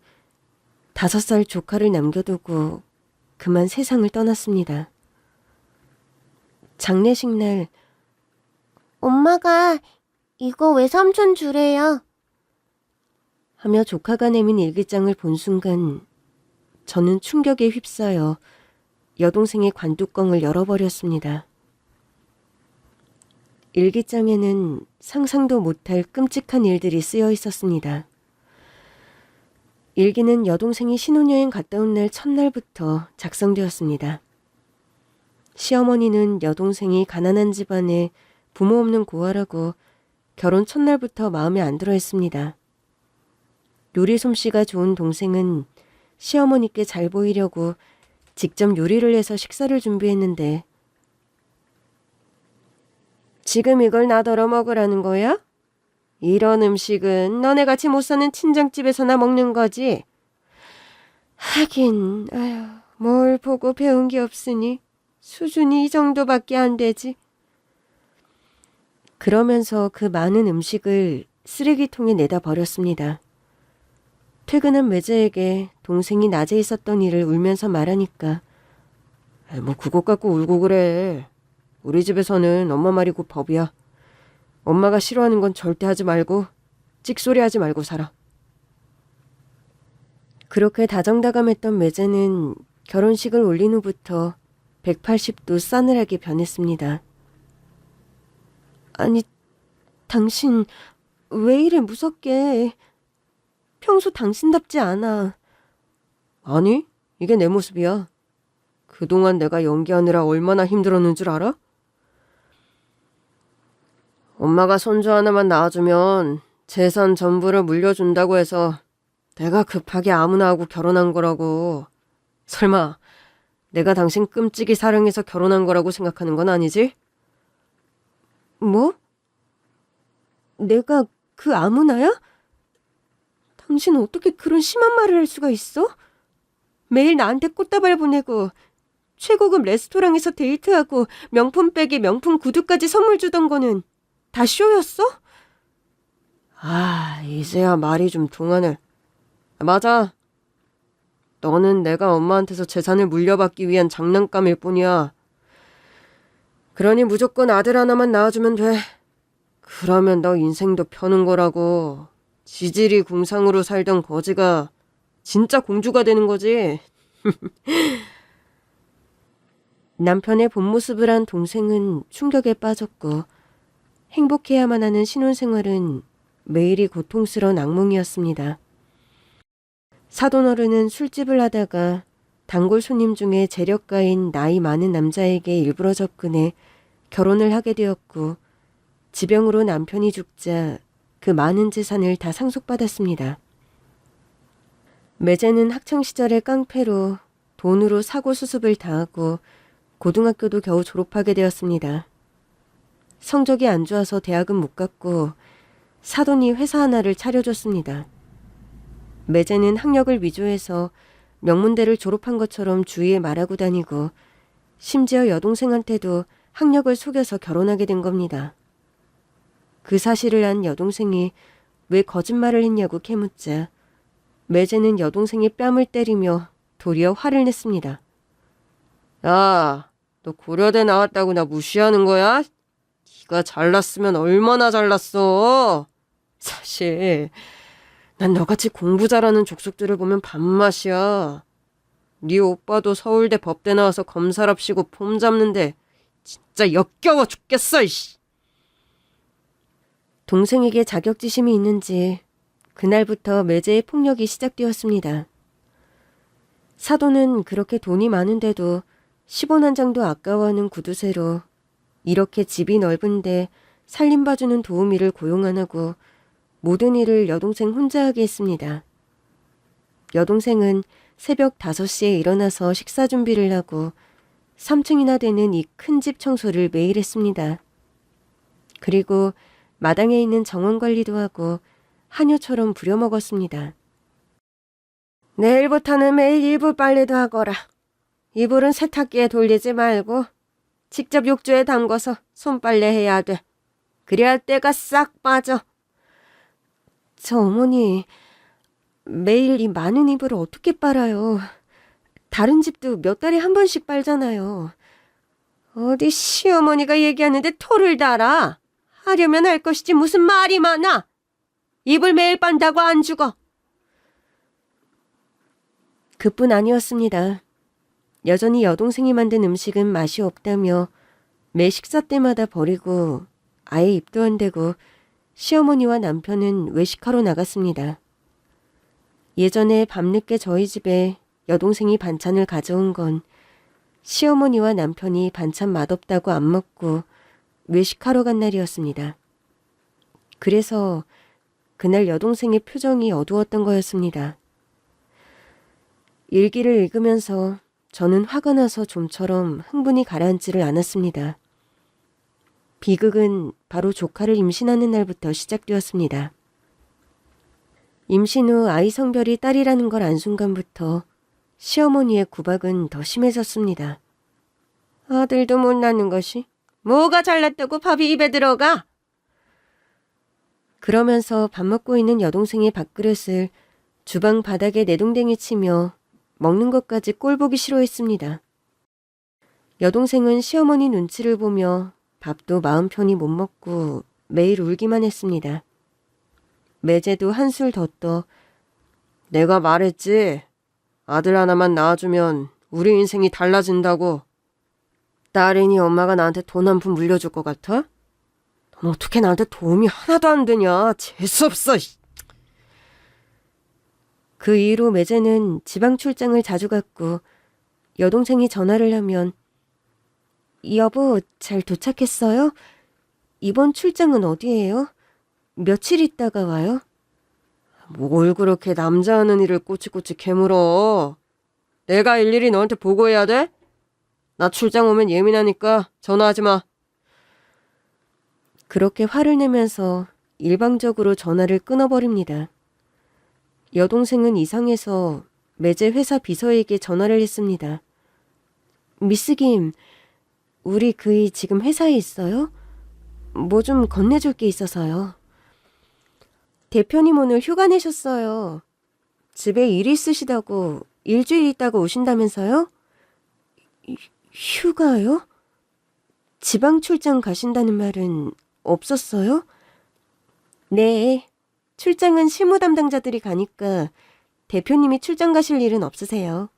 5살 조카를 남겨두고 그만 세상을 떠났습니다. 장례식 날 엄마가 이거 외삼촌 주래요 하며 조카가 내민 일기장을 본 순간 저는 충격에 휩싸여 여동생의 관뚜껑을 열어버렸습니다. 일기장에는 상상도 못할 끔찍한 일들이 쓰여 있었습니다. 일기는 여동생이 신혼여행 갔다 온 날 첫날부터 작성되었습니다. 시어머니는 여동생이 가난한 집안에 부모 없는 고아라고 결혼 첫날부터 마음에 안 들어 했습니다. 요리 솜씨가 좋은 동생은 시어머니께 잘 보이려고 직접 요리를 해서 식사를 준비했는데 지금 이걸 나더러 먹으라는 거야? 이런 음식은 너네같이 못 사는 친정집에서나 먹는 거지. 하긴 뭘 보고 배운 게 없으니 수준이 이 정도밖에 안 되지. 그러면서 그 많은 음식을 쓰레기통에 내다 버렸습니다. 퇴근한 매제에게 동생이 낮에 있었던 일을 울면서 말하니까 뭐 그것 갖고 울고 그래. 우리 집에서는 엄마 말이 곧 법이야. 엄마가 싫어하는 건 절대 하지 말고 찍소리 하지 말고 살아. 그렇게 다정다감했던 매제는 결혼식을 올린 후부터 180도 싸늘하게 변했습니다. 아니, 당신 왜 이래 무섭게. 평소 당신답지 않아. 아니, 이게 내 모습이야. 그동안 내가 연기하느라 얼마나 힘들었는 줄 알아? 엄마가 손주 하나만 낳아주면 재산 전부를 물려준다고 해서 내가 급하게 아무나 하고 결혼한 거라고. 설마 내가 당신 끔찍이 사랑해서 결혼한 거라고 생각하는 건 아니지? 뭐? 내가 그 아무나야? 당신은 어떻게 그런 심한 말을 할 수가 있어? 매일 나한테 꽃다발 보내고 최고급 레스토랑에서 데이트하고 명품백에 명품 구두까지 선물 주던 거는 다 쇼였어? 아, 이제야 말이 좀 통하네. 맞아. 너는 내가 엄마한테서 재산을 물려받기 위한 장난감일 뿐이야. 그러니 무조건 아들 하나만 낳아주면 돼. 그러면 너 인생도 펴는 거라고. 지질이 궁상으로 살던 거지가 진짜 공주가 되는 거지. 남편의 본 모습을 한 동생은 충격에 빠졌고 행복해야만 하는 신혼생활은 매일이 고통스러운 악몽이었습니다. 사돈어른은 술집을 하다가 단골 손님 중에 재력가인 나이 많은 남자에게 일부러 접근해 결혼을 하게 되었고 지병으로 남편이 죽자 그 많은 재산을 다 상속받았습니다. 매제는 학창시절에 깡패로 돈으로 사고 수습을 당하고 고등학교도 겨우 졸업하게 되었습니다. 성적이 안 좋아서 대학은 못 갔고 사돈이 회사 하나를 차려줬습니다. 매제는 학력을 위조해서 명문대를 졸업한 것처럼 주위에 말하고 다니고 심지어 여동생한테도 학력을 속여서 결혼하게 된 겁니다. 그 사실을 안 여동생이 왜 거짓말을 했냐고 캐묻자 매제는 여동생의 뺨을 때리며 도리어 화를 냈습니다. 야, 너 고려대 나왔다고 나 무시하는 거야? 네가 잘났으면 얼마나 잘났어. 사실 난 너같이 공부 잘하는 족속들을 보면 밥맛이야. 네 오빠도 서울대 법대 나와서 검사랍시고 폼 잡는데 진짜 역겨워 죽겠어. 이씨. 동생에게 자격지심이 있는지 그날부터 매제의 폭력이 시작되었습니다. 사돈은 그렇게 돈이 많은데도 10원 한 장도 아까워하는 구두쇠로 이렇게 집이 넓은데 살림봐주는 도우미를 고용 안 하고 모든 일을 여동생 혼자 하게 했습니다. 여동생은 새벽 5시에 일어나서 식사 준비를 하고 3층이나 되는 이 큰 집 청소를 매일 했습니다. 그리고 마당에 있는 정원 관리도 하고 하녀처럼 부려먹었습니다. 내일부터는 매일 이불 빨래도 하거라. 이불은 세탁기에 돌리지 말고 직접 욕조에 담궈서 손빨래해야 돼. 그래야 때가 싹 빠져. 저 어머니, 매일 이 많은 이불을 어떻게 빨아요? 다른 집도 몇 달에 한 번씩 빨잖아요. 어디 시어머니가 얘기하는데 토를 달아. 하려면 할 것이지 무슨 말이 많아. 이불 매일 빤다고 안 죽어. 그뿐 아니었습니다. 여전히 여동생이 만든 음식은 맛이 없다며 매 식사 때마다 버리고 아예 입도 안 대고 시어머니와 남편은 외식하러 나갔습니다. 예전에 밤늦게 저희 집에 여동생이 반찬을 가져온 건 시어머니와 남편이 반찬 맛없다고 안 먹고 외식하러 간 날이었습니다. 그래서 그날 여동생의 표정이 어두웠던 거였습니다. 일기를 읽으면서 저는 화가 나서 좀처럼 흥분이 가라앉지를 않았습니다. 비극은 바로 조카를 임신하는 날부터 시작되었습니다. 임신 후 아이 성별이 딸이라는 걸 안 순간부터 시어머니의 구박은 더 심해졌습니다. 아들도 못 낳는 것이 뭐가 잘났다고 밥이 입에 들어가? 그러면서 밥 먹고 있는 여동생의 밥그릇을 주방 바닥에 내동댕이 치며 먹는 것까지 꼴보기 싫어했습니다. 여동생은 시어머니 눈치를 보며 밥도 마음 편히 못 먹고 매일 울기만 했습니다. 매제도 한술 더 떠 내가 말했지. 아들 하나만 낳아주면 우리 인생이 달라진다고. 딸이니 엄마가 나한테 돈 한 푼 물려줄 것 같아? 넌 어떻게 나한테 도움이 하나도 안 되냐. 재수없어. 그 이후로 매제는 지방 출장을 자주 갔고 여동생이 전화를 하면 여보, 잘 도착했어요? 이번 출장은 어디예요? 며칠 있다가 와요? 뭘 그렇게 남자 하는 일을 꼬치꼬치 캐물어. 내가 일일이 너한테 보고해야 돼? 나 출장 오면 예민하니까 전화하지 마. 그렇게 화를 내면서 일방적으로 전화를 끊어버립니다. 여동생은 이상해서 매제 회사 비서에게 전화를 했습니다. 미스 김, 우리 그이 지금 회사에 있어요? 뭐 좀 건네줄 게 있어서요. 대표님 오늘 휴가 내셨어요. 집에 일 있으시다고 일주일 있다가 오신다면서요? 휴가요? 지방 출장 가신다는 말은 없었어요? 네, 출장은 실무 담당자들이 가니까 대표님이 출장 가실 일은 없으세요.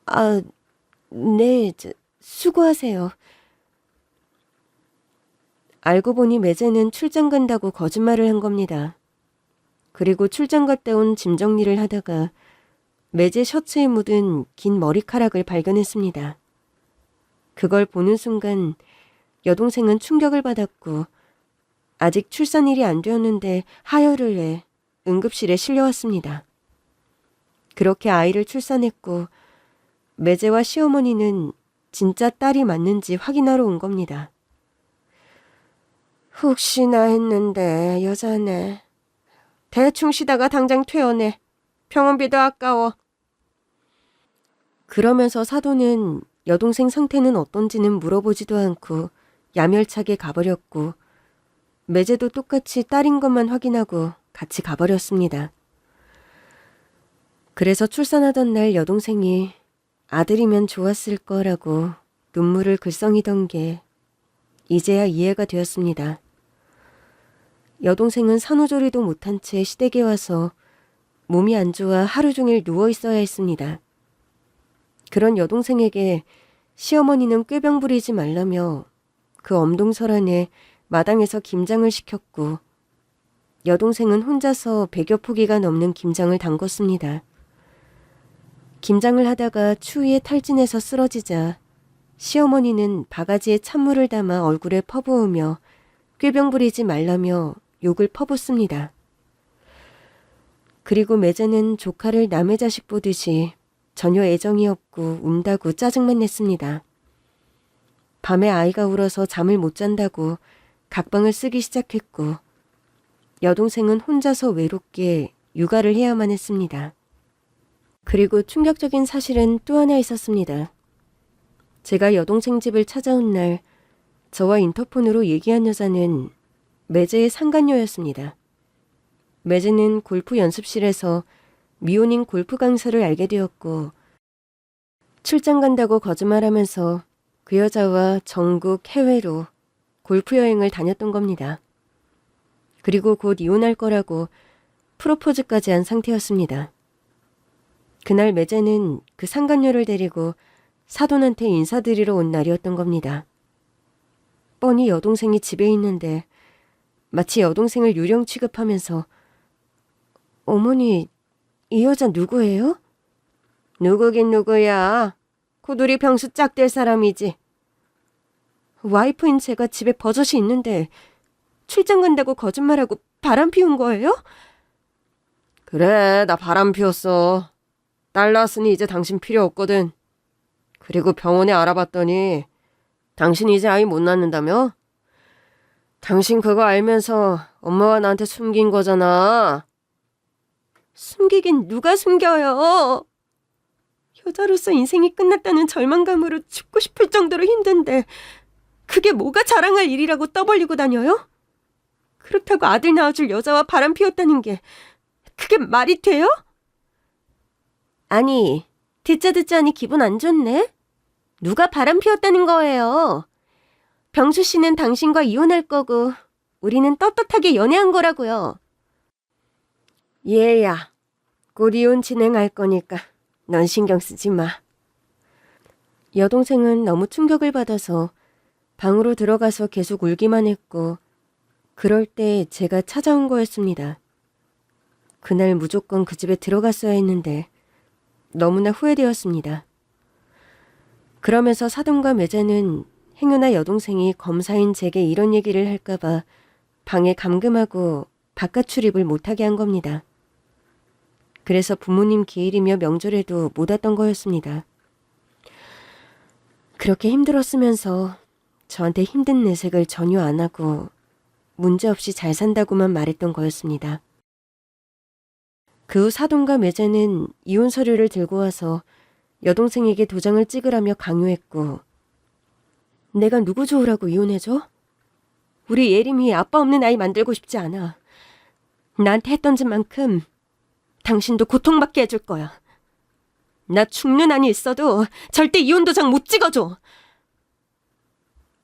아, 네, 수고하세요. 알고 보니 매제는 출장 간다고 거짓말을 한 겁니다. 그리고 출장 갔다 온 짐 정리를 하다가 매제 셔츠에 묻은 긴 머리카락을 발견했습니다. 그걸 보는 순간 여동생은 충격을 받았고 아직 출산일이 안 되었는데 하혈을 내 응급실에 실려왔습니다. 그렇게 아이를 출산했고 매제와 시어머니는 진짜 딸이 맞는지 확인하러 온 겁니다. 혹시나 했는데 여자네. 대충 쉬다가 당장 퇴원해. 병원비도 아까워. 그러면서 사돈은 여동생 상태는 어떤지는 물어보지도 않고 야멸차게 가버렸고 매제도 똑같이 딸인 것만 확인하고 같이 가버렸습니다. 그래서 출산하던 날 여동생이 아들이면 좋았을 거라고 눈물을 글썽이던 게 이제야 이해가 되었습니다. 여동생은 산후조리도 못한 채 시댁에 와서 몸이 안 좋아 하루 종일 누워 있어야 했습니다. 그런 여동생에게 시어머니는 꾀병 부리지 말라며 그 엄동설 안에 마당에서 김장을 시켰고 여동생은 혼자서 100여 포기가 넘는 김장을 담궜습니다. 김장을 하다가 추위에 탈진해서 쓰러지자 시어머니는 바가지에 찬물을 담아 얼굴에 퍼부으며 꾀병 부리지 말라며 욕을 퍼붓습니다. 그리고 매제는 조카를 남의 자식 보듯이 전혀 애정이 없고 운다고 짜증만 냈습니다. 밤에 아이가 울어서 잠을 못 잔다고 각방을 쓰기 시작했고 여동생은 혼자서 외롭게 육아를 해야만 했습니다. 그리고 충격적인 사실은 또 하나 있었습니다. 제가 여동생 집을 찾아온 날 저와 인터폰으로 얘기한 여자는 매제의 상간녀였습니다. 매제는 골프 연습실에서 미혼인 골프 강사를 알게 되었고 출장 간다고 거짓말하면서 그 여자와 전국 해외로 골프 여행을 다녔던 겁니다. 그리고 곧 이혼할 거라고 프로포즈까지 한 상태였습니다. 그날 매제는 그 상간녀를 데리고 사돈한테 인사드리러 온 날이었던 겁니다. 뻔히 여동생이 집에 있는데 마치 여동생을 유령 취급하면서 어머니, 이 여자 누구예요? 누구긴 누구야. 고두리 병수 짝 될 사람이지. 와이프인 제가 집에 버젓이 있는데 출장 간다고 거짓말하고 바람 피운 거예요? 그래, 나 바람 피웠어. 딸 낳았으니 이제 당신 필요 없거든. 그리고 병원에 알아봤더니 당신 이제 아이 못 낳는다며? 당신 그거 알면서 엄마와 나한테 숨긴 거잖아. 숨기긴 누가 숨겨요? 여자로서 인생이 끝났다는 절망감으로 죽고 싶을 정도로 힘든데 그게 뭐가 자랑할 일이라고 떠벌리고 다녀요? 그렇다고 아들 낳아줄 여자와 바람 피웠다는 게 그게 말이 돼요? 아니, 듣자니 기분 안 좋네? 누가 바람 피웠다는 거예요? 병수 씨는 당신과 이혼할 거고 우리는 떳떳하게 연애한 거라고요. 얘야, 곧 이혼 진행할 거니까 넌 신경 쓰지 마. 여동생은 너무 충격을 받아서 방으로 들어가서 계속 울기만 했고 그럴 때 제가 찾아온 거였습니다. 그날 무조건 그 집에 들어갔어야 했는데 너무나 후회되었습니다. 그러면서 사돈과 매제는 행여나 여동생이 검사인 제게 이런 얘기를 할까봐 방에 감금하고 바깥 출입을 못하게 한 겁니다. 그래서 부모님 기일이며 명절에도 못 왔던 거였습니다. 그렇게 힘들었으면서 저한테 힘든 내색을 전혀 안 하고 문제없이 잘 산다고만 말했던 거였습니다. 그 후 사돈과 매제는 이혼 서류를 들고 와서 여동생에게 도장을 찍으라며 강요했고, 내가 누구 좋으라고 이혼해줘? 우리 예림이 아빠 없는 아이 만들고 싶지 않아. 나한테 했던 짓만큼 당신도 고통받게 해줄 거야. 나 죽는 한이 있어도 절대 이혼 도장 못 찍어줘.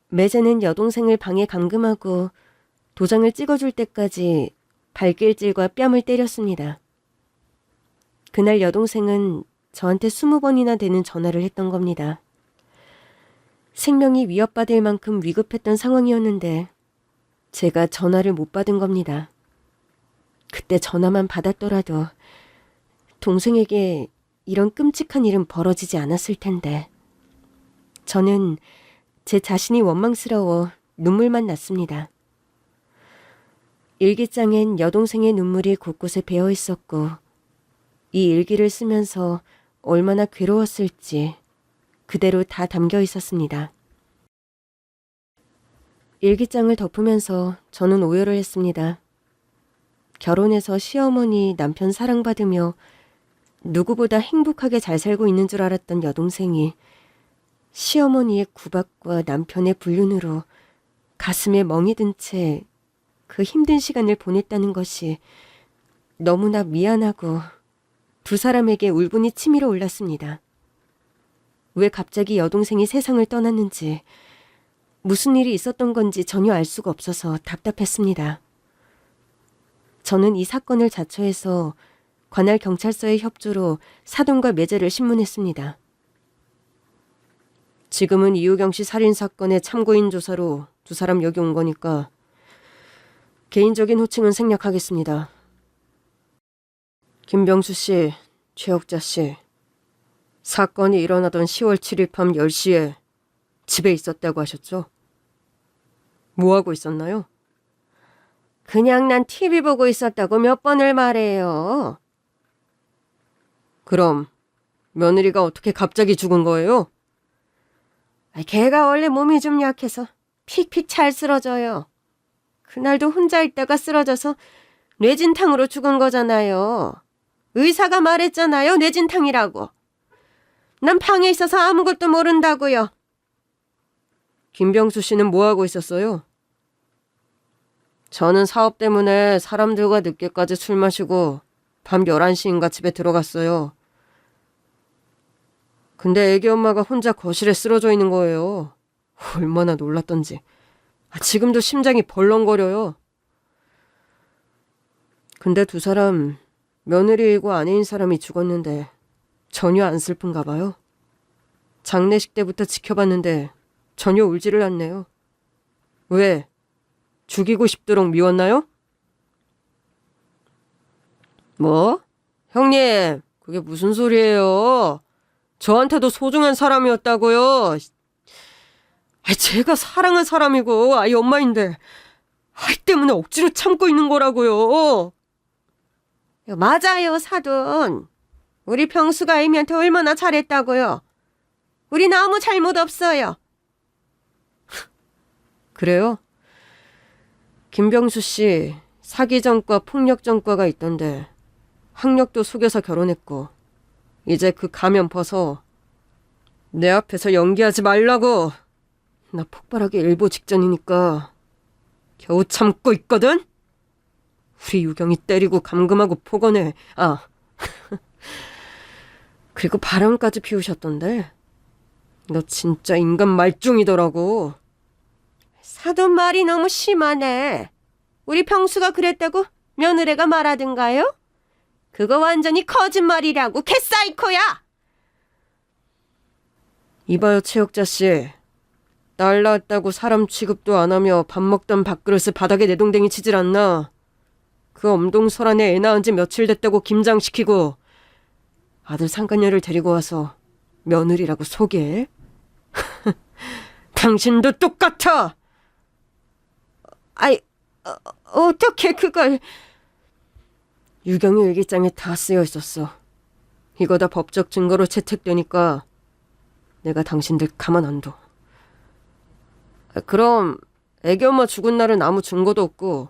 매제는 여동생을 방에 감금하고 도장을 찍어줄 때까지 발길질과 뺨을 때렸습니다. 그날 여동생은 저한테 20번이나 되는 전화를 했던 겁니다. 생명이 위협받을 만큼 위급했던 상황이었는데 제가 전화를 못 받은 겁니다. 그때 전화만 받았더라도 동생에게 이런 끔찍한 일은 벌어지지 않았을 텐데. 저는 제 자신이 원망스러워 눈물만 났습니다. 일기장엔 여동생의 눈물이 곳곳에 배어 있었고 이 일기를 쓰면서 얼마나 괴로웠을지 그대로 다 담겨 있었습니다. 일기장을 덮으면서 저는 오열을 했습니다. 결혼해서 시어머니, 남편 사랑받으며 누구보다 행복하게 잘 살고 있는 줄 알았던 여동생이 시어머니의 구박과 남편의 불륜으로 가슴에 멍이 든 채 그 힘든 시간을 보냈다는 것이 너무나 미안하고 두 사람에게 울분이 치밀어 올랐습니다. 왜 갑자기 여동생이 세상을 떠났는지, 무슨 일이 있었던 건지 전혀 알 수가 없어서 답답했습니다. 저는 이 사건을 자초해서 관할 경찰서의 협조로 사돈과 매제를 신문했습니다. 지금은 이우경 씨 살인사건의 참고인 조사로 두 사람 여기 온 거니까 개인적인 호칭은 생략하겠습니다. 김병수 씨, 최혁자 씨, 사건이 일어나던 10월 7일 밤 10시에 집에 있었다고 하셨죠? 뭐하고 있었나요? 그냥 난 TV 보고 있었다고 몇 번을 말해요. 그럼 며느리가 어떻게 갑자기 죽은 거예요? 걔가 원래 몸이 좀 약해서 픽픽 잘 쓰러져요. 그날도 혼자 있다가 쓰러져서 뇌진탕으로 죽은 거잖아요. 의사가 말했잖아요. 뇌진탕이라고. 난 방에 있어서 아무것도 모른다고요. 김병수 씨는 뭐하고 있었어요? 저는 사업 때문에 사람들과 늦게까지 술 마시고 밤 11시인가 집에 들어갔어요. 근데 애기 엄마가 혼자 거실에 쓰러져 있는 거예요. 얼마나 놀랐던지. 지금도 심장이 벌렁거려요. 근데 두 사람 며느리이고 아내인 사람이 죽었는데 전혀 안 슬픈가 봐요. 장례식 때부터 지켜봤는데 전혀 울지를 않네요. 왜? 죽이고 싶도록 미웠나요? 뭐? 형님, 그게 무슨 소리예요? 저한테도 소중한 사람이었다고요. 제가 사랑한 사람이고 아이 엄마인데 아이 때문에 억지로 참고 있는 거라고요. 맞아요, 사돈. 우리 병수가 애미한테 얼마나 잘했다고요. 우린 아무 잘못 없어요. 그래요? 김병수 씨 사기전과 폭력전과가 있던데 학력도 속여서 결혼했고 이제 그 가면 벗어. 내 앞에서 연기하지 말라고. 나 폭발하기 일보 직전이니까 겨우 참고 있거든? 우리 유경이 때리고 감금하고 폭언해. 그리고 바람까지 피우셨던데. 너 진짜 인간 말종이더라고. 사돈 말이 너무 심하네. 우리 병수가 그랬다고 며느리가 말하든가요? 그거 완전히 거짓말이라고. 개사이코야. 이봐요, 최혁자 씨. 딸 낳았다고 사람 취급도 안 하며 밥 먹던 밥그릇을 바닥에 내동댕이 치질 않나. 그 엄동설안에 애 낳은 지 며칠 됐다고 김장시키고 아들 상간녀를 데리고 와서 며느리라고 소개해? 당신도 똑같아. 어떻게 그걸. 유경이 일기장에 다 쓰여 있었어. 이거 다 법적 증거로 채택되니까 내가 당신들 가만 안 둬. 그럼 애기 엄마 죽은 날은 아무 증거도 없고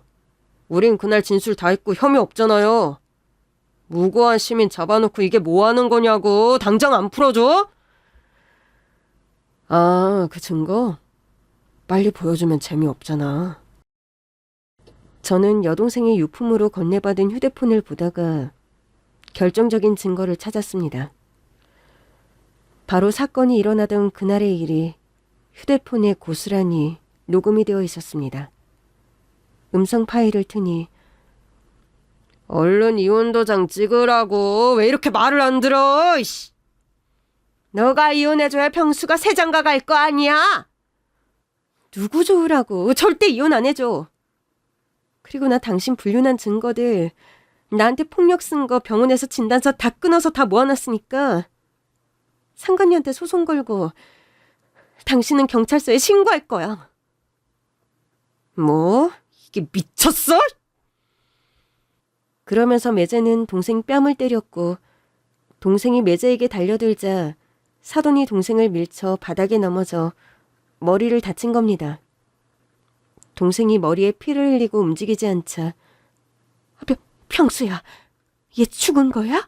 우린 그날 진술 다 했고 혐의 없잖아요. 무고한 시민 잡아놓고 이게 뭐 하는 거냐고. 당장 안 풀어줘? 아, 그 증거? 빨리 보여주면 재미없잖아. 저는 여동생의 유품으로 건네받은 휴대폰을 보다가 결정적인 증거를 찾았습니다. 바로 사건이 일어나던 그날의 일이 휴대폰에 고스란히 녹음이 되어 있었습니다. 음성 파일을 트니 얼른 이혼 도장 찍으라고. 왜 이렇게 말을 안 들어? 이씨. 너가 이혼해줘야 평수가 새 장가 갈 거 아니야? 누구 좋으라고. 절대 이혼 안 해줘. 그리고 나 당신 불륜한 증거들, 나한테 폭력 쓴 거 병원에서 진단서 다 끊어서 다 모아놨으니까 상간녀한테 소송 걸고 당신은 경찰서에 신고할 거야. 뭐? 이게 미쳤어? 그러면서 매제는 동생 뺨을 때렸고, 동생이 매제에게 달려들자 사돈이 동생을 밀쳐 바닥에 넘어져 머리를 다친 겁니다. 동생이 머리에 피를 흘리고 움직이지 않자 평수야, 얘 죽은 거야?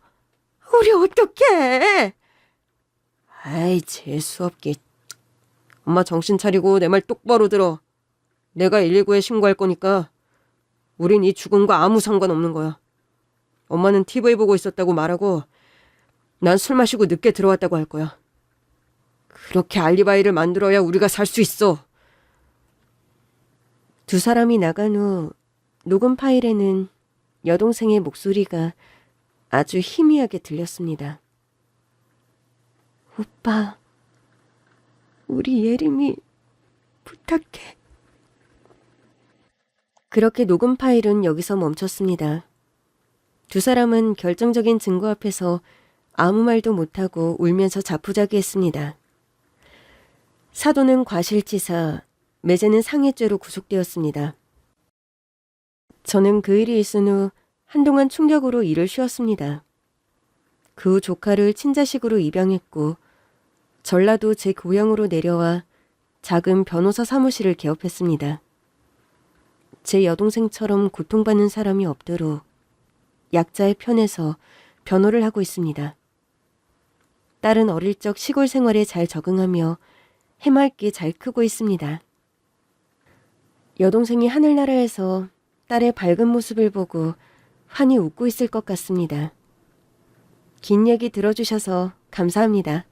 우리 어떡해? 아이, 재수없게. 엄마 정신 차리고 내 말 똑바로 들어. 내가 119에 신고할 거니까 우린 이 죽은 거 아무 상관없는 거야. 엄마는 TV 보고 있었다고 말하고 난 술 마시고 늦게 들어왔다고 할 거야. 그렇게 알리바이를 만들어야 우리가 살 수 있어. 두 사람이 나간 후 녹음 파일에는 여동생의 목소리가 아주 희미하게 들렸습니다. 오빠, 우리 예림이 부탁해. 그렇게 녹음 파일은 여기서 멈췄습니다. 두 사람은 결정적인 증거 앞에서 아무 말도 못하고 울면서 자포자기했습니다. 사돈은 과실치사, 매제는 상해죄로 구속되었습니다. 저는 그 일이 있은 후 한동안 충격으로 일을 쉬었습니다. 그 후 조카를 친자식으로 입양했고 전라도 제 고향으로 내려와 작은 변호사 사무실을 개업했습니다. 제 여동생처럼 고통받는 사람이 없도록 약자의 편에서 변호를 하고 있습니다. 딸은 어릴 적 시골 생활에 잘 적응하며 해맑게 잘 크고 있습니다. 여동생이 하늘나라에서 딸의 밝은 모습을 보고 환히 웃고 있을 것 같습니다. 긴 얘기 들어주셔서 감사합니다.